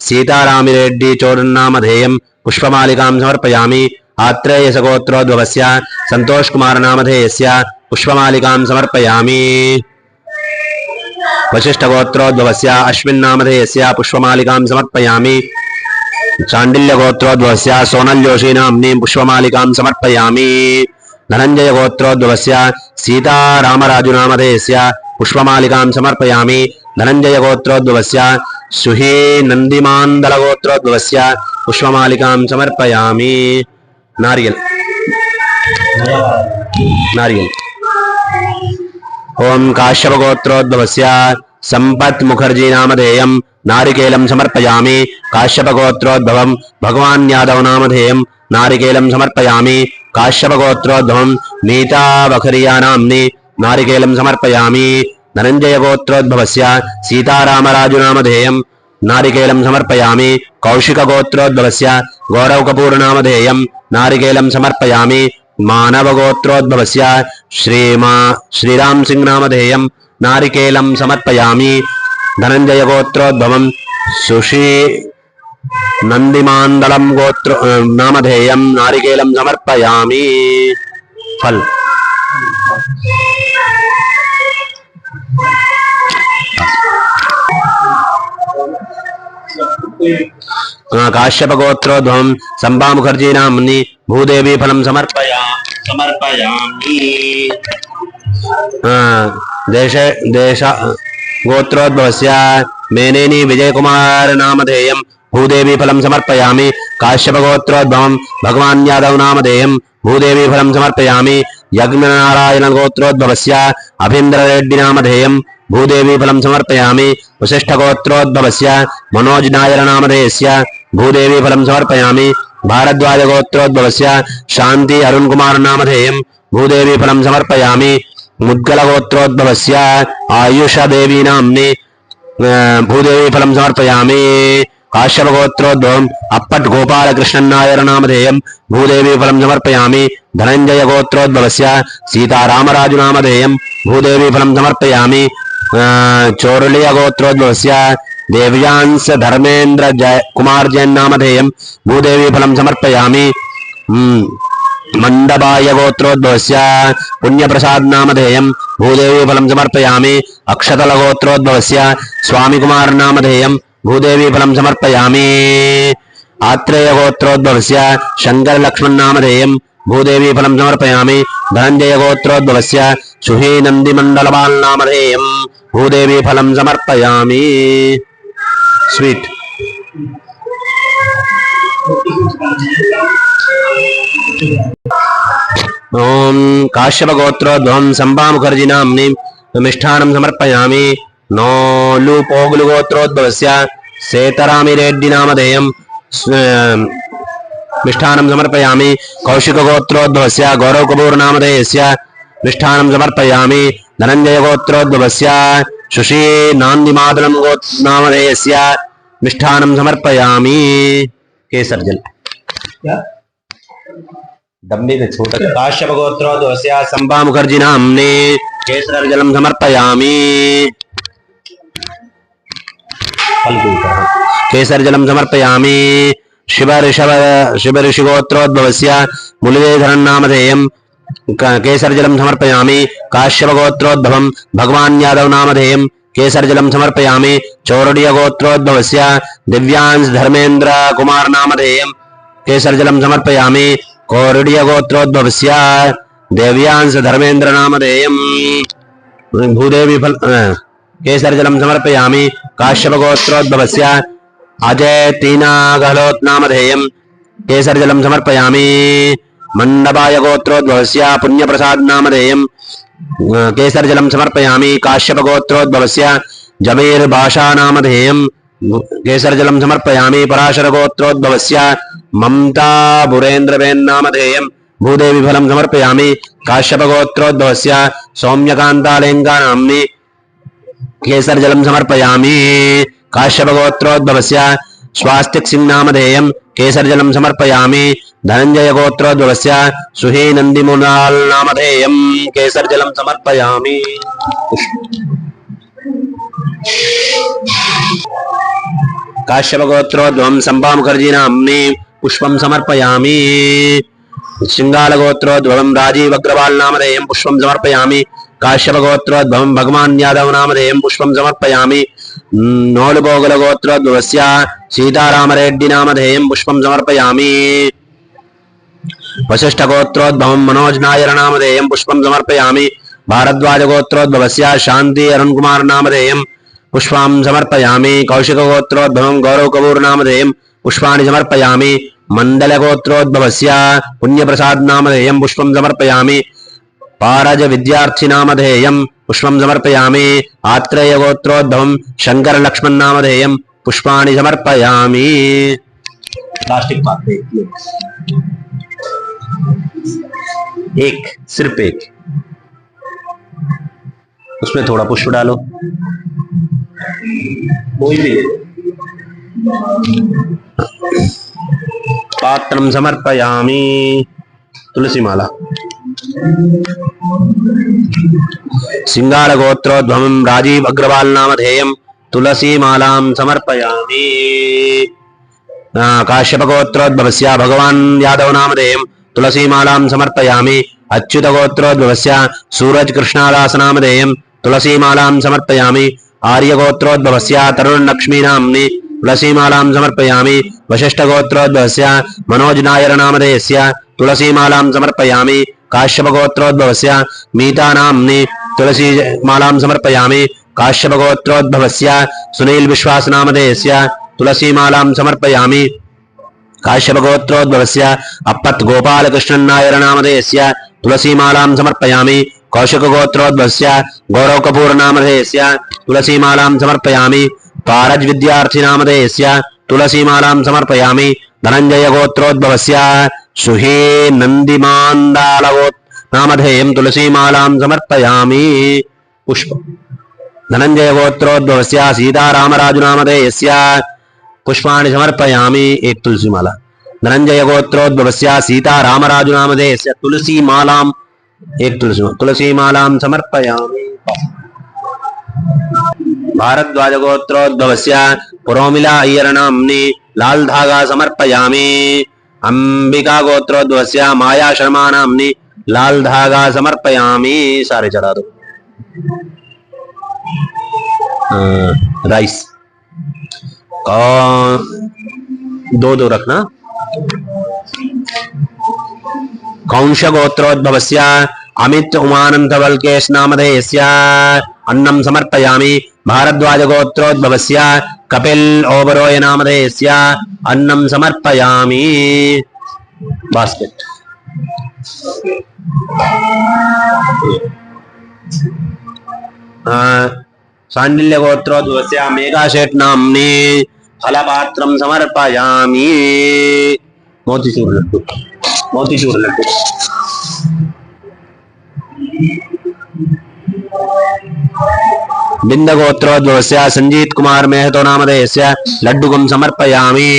सीतारामिरेड्डी चोरन्नामधेयं पुष्पमालिकां समर्पयामि। आत्रेयस गोत्रोद्भवस्य संतोष कुमार नामधेयस्य पुष्पमालिकां समर्पयामि। वशिष्ठ गोत्रोद्भवस्य अश्विन् नामधेयस्य पुष्पमालिकां समर्पयामि। चांडिल्य गोत्रोद्भवस्य सोनल जोशी नाम्नि पुष्पमालिकां समर्पयामि। धनंजय गोत्रोद्भवस्य सीतारामराजु नामधेयस्य पुष्पमालिकां समर्पयामि। धनंजय गोत्रोद्भवस्य सुही नंदिमांदल गोत्रोद्भवस्य पुष्पमालिकां समर्पयामि। नारियल नारियल। ओम काश्यप गोत्रोद्भवस्य संपत् मुखर्जी नामधेयं नारिकेलं समर्पयामि। काश्यप गोत्रोद्भवं भगवान् यादव नामधेयं नारिकेलं समर्पयामि। काश्यप गोत्रोद्भवं नीता बखरिया नाम्नि नारिकेलं समर्पयामि। धनंजय गोत्रोद्भवस्य सीतारामराजु नामधेयं नारिकेलं समर्पयामि। कौशिक गोत्रोद्भवस्य गौरव कपूर नामधेयं नारिकेलं समर्पयामि। मानव गोत्रोद्भवस्य श्रीराम सिंह नामधेयं नारिकेलं समर्पयामि। धनंजय गोत्रोद्भवं सुशी नंदिमांदलम गोत्र नामधेयं नारिकेलं समर्पयामि। फल काश्यप गोत्रोद्भवं संभा मुखर्जी नाम्नि भूदेवी फलं समर्पयामि। देश गोत्रोद्भवस्य मेनेनी विजय कुमार नामधेयं भूदेवी फलं समर्पयामि। काश्यप गोत्रोद्भवं भगवान् यादव नामधेयं भूदेवी फलं समर्पयामि। यज्ञनारायण गोत्रोद्भवस्य अभीन्द्र रेड्डी नामधेयं भूदेवी फलं समर्पयामि। वशिष्ठ गोत्रोद्भवस्य मनोज नायर नामधेयस्य भूदेवी फलं समर्पयामि। भारद्वाज गोत्रोद्भवस्य शांति अरुण कुमार नामधेयं भूदेवी फलं समर्पयामि। मुद्गल गोत्रोद्भवस्य आयुष देवी नाम्नि भूदेवी फलं समर्पयामि। काश्यप गोत्रोद्भवं अप्पट गोपाल कृष्णन नायर नामधेयं भूदेवी फलं समर्पयामि। धनंजय गोत्रोद्भवस्य सीतारामराजु नामधेयं भूदेवी फलं समर्पयामि। चोरलिय गोत्रोद्भवस्य देव्यांश धर्मेंद्र कुमार जैन नामधेयं भूदेवी फलं समर्पयामि। मंडबाय गोत्रोद्भवस्य पुण्यप्रसाद नामधेयं भूदेवी फलं समर्पयामि। अक्षतल गोत्रोद्भवस्य स्वामी कुमार नामधेयं भूदेवी फलं समर्पयामि। आत्रेय गोत्रोद्भवस्य शंकर लक्ष्मण नामधेयं भूदेवी फलं समर्पयामि। धनंजय गोत्रोद्भवस्य सुही नंदिमंडलपाल नामधेयं भूदेवी फलं समर्पयामि। स्वीट ओम काश्यप गोत्रोद्भवं संभा मुखर्जी नाम्नि मिष्ठानं समर्पयामि। नोलु पोगुलु गोत्रोद्भवस्य सेतरामिरेड्डी नामधेयं मिष्ठानं समर्पयामि। कौशिक गोत्रोद्भवस्य गौरव कपूर नामधेयस्य मिष्ठानं समर्पयामि। धनंजय गोत्रोद्भवस्य सुशी नांदिमादलम नामधेयस्य मिष्ठानं समर्पयामि। केसर जल दम्बे में छोटा। काश्यप गोत्रोद्भवस्य संभा मुखर्जी नाम्नि केसर जलम समर्पयामि। केसर जलम समर्पयामि। शिव ऋषि गोत्रोद्भवस्य मुलिधरन नामधेयं केसर जलम समर्पयामि। काश्यप गोत्रोद्भवं भगवान् यादव नामधेयं केसर जलम समर्पयामि। चौरडिय गोत्रोद्भवस्य दिव्यांश धर्मेंद्र कुमार नामधेयं केसर जलम समर्पयामि। कोरडिय गोत्रोद्भवस्य देव्यांश धर्मेंद्र नामधेयं भूदेवी फल केसर जलम समर्पयामि। काश्यप गोत्रोद्भवस्य अजय तीना गहलोत नामधेयं केसर जलम समर्पयामि। मंडबाय गोत्रोद्भवस्य पुण्यप्रसाद नामधेयं केसर जलम समर्पयामि। काश्यप गोत्रोद्भवस्य जमीर भाषा नामधेयं केसरजलं समर्पयामि पराशरगोत्रोद्भवस्य ममता बुरेन्द्रबेन नामधेयं भूदेवी फलं समर्पयामि काश्यपगोत्रोद्भवस्य सौम्यकान्तालेङ्गा नाम्नि केसरजलं समर्पयामि काश्यपगोत्रोद्भवस्य स्वास्तिक सिंह नामधेयं केसरजलं समर्पयामि धनंजय गोत्रोद्भवस्य सुहीनन्दिमुनाल नामधेयं केसरजलं समर्पयामि काश्यपगोत्रोद्भवं संभा मुखर्जी नाम्नि पुष्पं समर्पयामि सिंगालगोत्रोद्भवं राजीव अग्रवाल नामधेयं पुष्पं समर्पयामि काश्यपगोत्रोद्भवं भगवान यादव नामधेयं पुष्पं समर्पयामि नोलुबोगलगोत्रोद्भवस्य सीतारामरेड्डी नामधेयं पुष्पं समर्पयामि वशिष्ठगोत्रोद्भवं मनोज नायर नामधेयं पुष्पं समर्पयामि भारद्वाजगोत्रोद्भवस्य शांति अरुण कुमार नामधेयं पुष्पं समर्पयामि कौशिकगोत्रोद्भवं गौरव कपूर नामधेयं पुष्पाणि समर्पयामि मंडलगोत्रोद्भवस्य पुण्यप्रसाद नामधेयं पुष्पं समर्पयामि पारज विद्यार्थी नामधेयं पुष्पं समर्पयामि आत्रेय गोत्रोद्भवं शंकर लक्ष्मण नामधेयं पुष्पाणि समर्पयामि प्लास्टिक पात्र एक सिर्फ एक उसमें थोड़ा पुष्प डालो कोई भी पात्रं समर्पयामि तुलसी माला सिंगाल गोत्रोद्भवं राजीव अग्रवाल नामधेयं तुलसी मालां समर्पयामि काश्यप गोत्रोद्भवस्य भगवान यादव नामधेयं तुलसी मालां समर्पयामि अच्युत गोत्रोद्भवस्य सूरज कृष्णादास नामधेयं तुलसी मालां समर्पयामि आर्य गोत्रोद्भवस्य तरुण लक्ष्मी नाम्नि तुलसी मालां समर्पयामि वशिष्ठ गोत्रोद्भवस्य मनोज नायर नामधेयस्य तुलसी मालां समर्पयामि काश्यप गोत्रोद्भवस्य मीता नाम्नि तुलसी मालां समर्पयामि काश्यप गोत्रोद्भवस्य सुनील विश्वास नामधेयस्य तुलसी मालां समर्पयामि काश्यप गोत्रोद्भवस्य अप्पत् गोपाल कृष्णन नायर नामधेयस्य तुलसी मालां समर्पयामि कौशिक गोत्रोद्भवस्य गौरव कपूर नामधेयस्य तुलसी मालां समर्पयामि पारज विद्यार्थी नामधेयस्य तुलसी मालां समर्पयामि धनंजय गोत्रोद्भवस्य सुहे नंदिमांदालगोत् नामधेयं तुलसी मालां समर्पयामि पुष्प धनंजय गोत्रोद्भवस्य सीतारामराजु नामधेयस्य पुष्पाणि समर्पयामि एक तुलसी माला धनंजय गोत्रोद्भवस्य सीतारामराजु नामधेयस्य तुलसी मालां एक तुलसी मालां समर्पयामि भारद्वाज गोत्रोद्भवस्य पुरोमिला अय्यर नाम्नि लाल धागा समर्पयामि अंबिका गोत्रोद्भवस्य माया शर्मा नाम्नि लाल धागा समर्पयामि सारे चढ़ा दो राइस दो दो रखना कौंश गोत्रोद्भवस्य अमित उमानंद वल्केश नामधेयस्य अन्नं समर्पयामि भारद्वाज गोत्रोद्भवस्य कपिल ओबरोय नामधेयस्य अन्नं समर्पयामि बास्केट सांडिल्य गोत्रोद्भवस्य मेघा शेठ नाम्नि फलपात्रं समर्पयामि मोतीचूर लड्डू बिंद गोत्रोद्भवस्य संजीत कुमार मेहतो नामधेयस्य लड्डुकं समर्पयामि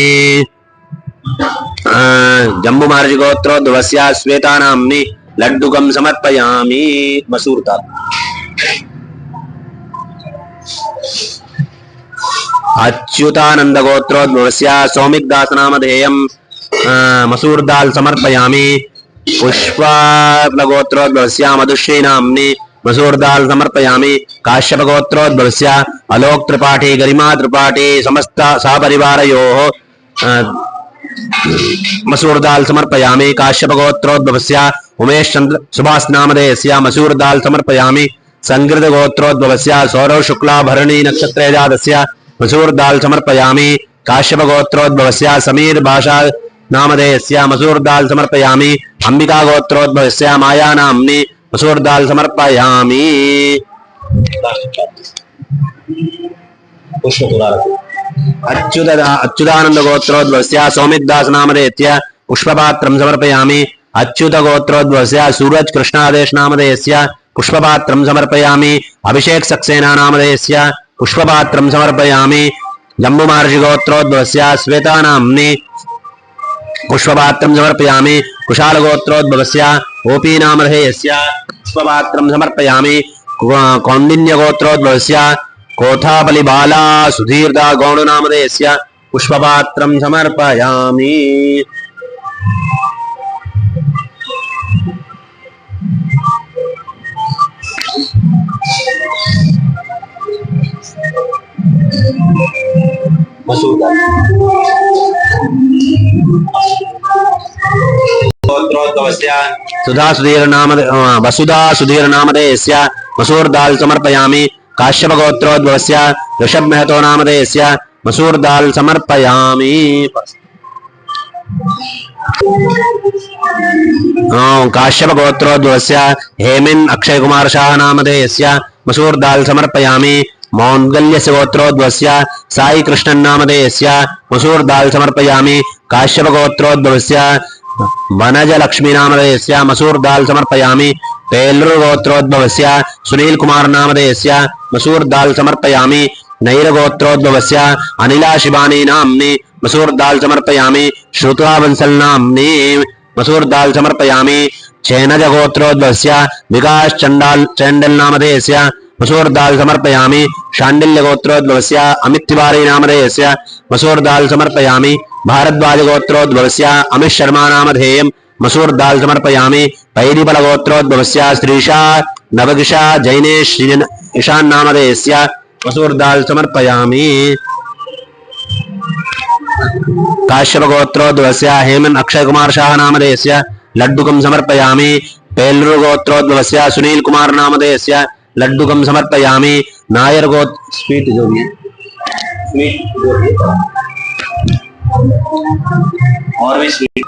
जम्बू महाराज गोत्रोद्भवस्य श्वेता नाम्नि लड्डुकं समर्पयामि मसूर दाल अच्युतानंद गोत्रोद्भवस्य सौमिक दास नामधेयं मसूर दाल समर्पयामि पुष्प गोत्रोद्भवस्य मधुश्री नाम्नि मसूर दाल समर्पयामि काश्यप गोत्रोद्भवस्य अलोक त्रिपाठी गरिमा त्रिपाठी समस्त सहपरिवारयोः मसूर दाल समर्पयामि काश्यप गोत्रोद्भवस्य उमेश चंद्र सुभाष नामधेयस्य मसूर दाल समर्पयामि संकृत गोत्रोद्भवस्य सौरव शुक्ला भरणी नक्षत्रे जातस्य मसूर दाल समर्पयामि काश्यप गोत्रोद्भवस्य समीर भाषा नामधेयस्य मसूर दाल समर्पयामि अंबिका गोत्रोद्भवस्य माया नाम्नि मसूर दाल समर्पयामि पुष्प अच्युतानंद गोत्रोद्भवस्य सौमितदास नामधेयस्य पुष्पपात्रं समर्पयामि। अच्युत गोत्रोद्भवस्य सूरज कृष्णादेश नामधेयस्य पुष्पपात्रं समर्पयामि। अभिषेक सक्सेना नामधेयस्य पुष्पपात्रं समर्पयामि। जम्बू महर्षि गोत्रोद्भवस्य श्वेता नाम्नि पुष्पपात्रं समर्पयामि। कुशाल गोत्रोद्भवस्य ओपी नामधेयस्य पुष्पपात्रं समर्पयामि। कौंडिन्य गोत्रोद्भवस्य कोथापली बाला सुधीर्दा गौड़ नामधेयस्य पुष्पपात्रं समर्पयामि। वसुधा सुधीर नामधेयस्य मसूर दाल समर्पयामि। काश्यप गोत्रोद्भवस्य ऋषभ महतो नामधेयस्य मसूर दाल समर्पयामि। काश्यप गोत्रोद्भवस्य हेमिन अक्षय कुमार शाह नामधेयस्य मसूर दाल समर्पयामि। मौद्गल्यस्य गोत्रोद्भवस्य साई कृष्णन नामधेयस्य मसूर दाल समर्पयामि। काश्यप गोत्रोद्भवस्य वनज लक्ष्मी नामधेयस्य मसूर दाल समर्पयामि। पेल्लूर गोत्रोद्भवस्य सुनील कुमार नामधेयस्य मसूर दाल समर्पयामि। नैर गोत्रोद्भवस्य अनिला शिवानी नाम्नि मसूर दाल समर्पयामि। श्रुता बंसल नाम्नि मसूर दाल समर्पयामि। चैनज गोत्रोद्भवस्य विकास चंडल नामधेयस्य मसूर दाल समर्पयामि। शांडिल्य गोत्रोद्भवस्य अमित तिवारी नामधेयस्य मसूर दाल समर्पयामि। भारद्वाज गोत्रोद्भवस्य अमित शर्मा नामधेयं मसूर दाल समर्पयामि। पैरीबल गोत्रोद्भवस्य श्रीशा नवगिषा जैनेश ईशान नामधेयस्य मसूर दाल समर्पयामि। काश्यप गोत्रोद्भवस्य हेमंत अक्षय कुमार शाह नामधेयस्य लड्डुकं समर्पयामि। पेल्लूर गोत्रोद्भवस्य सुनील कुमार नामधेयस्य लड्डुकं समर्पयामि। नायर गोत्र स्वीट जो भी और भी स्वीट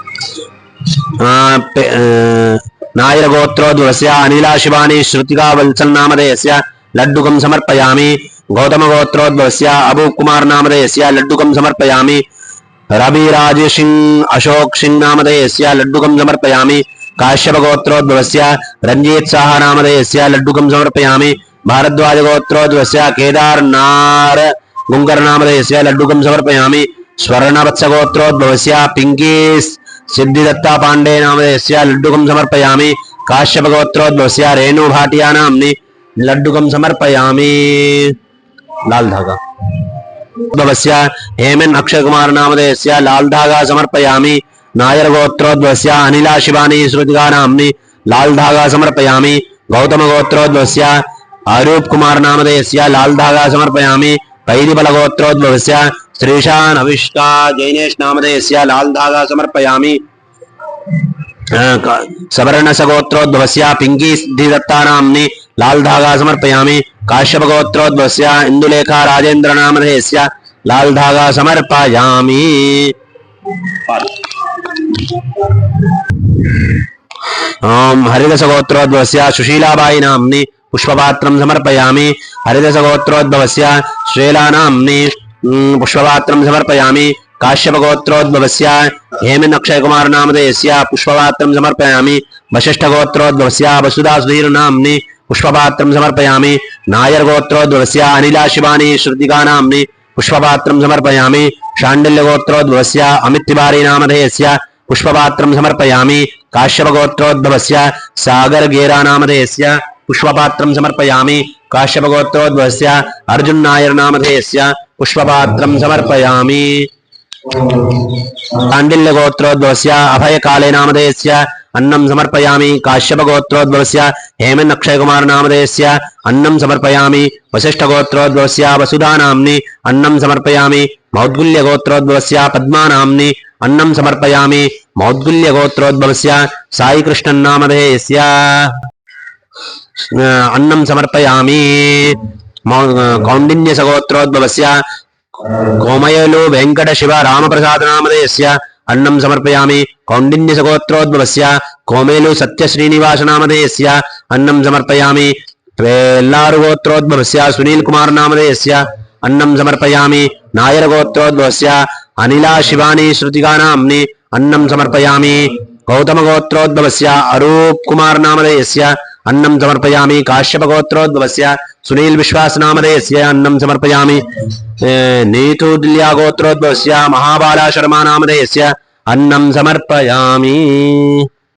नायर गोत्रोद्भवस्य अनिला शिवानी श्रुतिका वत्सल नामधेयस्य लड्डुकं समर्पयामि। गौतम गोत्रोद्भवस्य अबू कुमार नामधेयस्य लड्डुकं समर्पयामि। रवि राज सिंह अशोक सिंह नामधेयस्य लड्डुकं समर्पयामि। काश्यप गोत्रोद्भवस्य रंजीत साहा नामधेयस्य लड्डुकं समर्पयामि। भारद्वाज गोत्रोद्भवस्य केदार नार गुंगर नामधेयस्य लड्डुकं समर्पयामि। स्वर्णवत्स गोत्रोद्भवस्य पिंकी सिद्धिदत्ता पांडे नामधेयस्य लड्डुकं समर्पयामि। काश्यप गोत्रोद्भवस्य रेणु भाटिया नाम्नि लड्डुकं समर्पयामि। लाल धागा उद्भवस्य हेमंत अक्षय कुमार नामधेयस्य लाल धागा समर्पयामि। नायर गोत्रोद्भवस्य अनिला शिवानी श्रुतिका नाम्नि लाल धागा समर्पयामि। गौतम गोत्रोद्भवस्य अरूप कुमार नामधेयस्य लाल धागा समर्पयामि। पैरीबल गोत्रोद्भवस्य श्रीशान अविष्का जैनेश नामधेयस्य लाल धागा समर्पयामि। सवर्णस गोत्रोद्भवस्य पिंकी सिद्धिदत्ता नाम्नि लाल धागा समर्पयामि। काश्यप गोत्रोद्भवस्य इंदुलेखा राजेंद्र नामधेयस्य लाल धागा समर्पयामि। हरिदस गोत्रोद्भवस्य सुशीलाबाई नाम्नि पुष्पपात्रं समर्पयामि। हरिदस गोत्रोद्भवस्य श्रेला नाम्नि पुष्पपात्रं समर्पयामि। काश्यप गोत्रोद्भवस्य हेमंत अक्षय कुमार नामधेयस्य पुष्पपात्रं समर्पयामि। वशिष्ठ गोत्रोद्भवस्य वसुधा सुधीर नाम्नि पुष्पपात्रं समर्पयामि। नायर गोत्रोद्भवस्य अनिला शिवानी श्रुतिका नाम्नि पुष्पपात्रं समर्पयामि। शांडिल्य गोत्रोद्भवस्य अमित तिवारी नामधेयस्य पुष्पपात्रं समर्पयामि। काश्यप गोत्रोद्भवस्य सागर गेरा नामधेयस्य पुष्पपात्रं समर्पयामि। काश्यप गोत्रोद्भवस्य अर्जुन नायर नामधेयस्य पुष्पपात्रं समर्पयामि। शांडिल्य गोत्रोद्भवस्य अभय काले नामधेयस्य अन्नं समर्पयामि। काश्यप गोत्रोद्भवस्य हेमंत अक्षय कुमार नामधेयस्य अन्नं समर्पयामि। वशिष्ठ गोत्रोद्भवस्य वसुधा नाम्नि अन्नं समर्पयामि। मौद्गल्य गोत्रोद्भवस्य पद्मा नाम्नि अन्नं समर्पयामि। मौद्गल्य गोत्रोद्भवस्य साई कृष्णन नामधेयस्य अन्नं समर्पयामि। कौंडिन्य गोत्रोद्भवस्य कोमयलु वेंकट शिव रामप्रसाद नामधेयस्य अन्नं समर्पयामि। कौंडिन्य गोत्रोद्भवस्य कोमेलु सत्य श्रीनिवास नामधेयस्य अन्नं समर्पयामि। वेल्लारु गोत्रोद्भवस्य सुनील कुमार नामधेयस्य अन्नं समर्पयामि। नायर गोत्रोद्भवस्य अनिला शिवानी श्रुतिका नाम्नि अन्नं समर्पयामि। गौतम गोत्रोद्भवस्य अरूप कुमार नामधेयस्य अन्नं समर्पयामि। काश्यप गोत्रोद्भवस्य सुनील विश्वास नामधेयस्य अन्नं समर्पयामि। नीतुदिल्या गोत्रोद्भवस्य महाबाला शर्मा नामधेयस्य अन्नं समर्पयामि।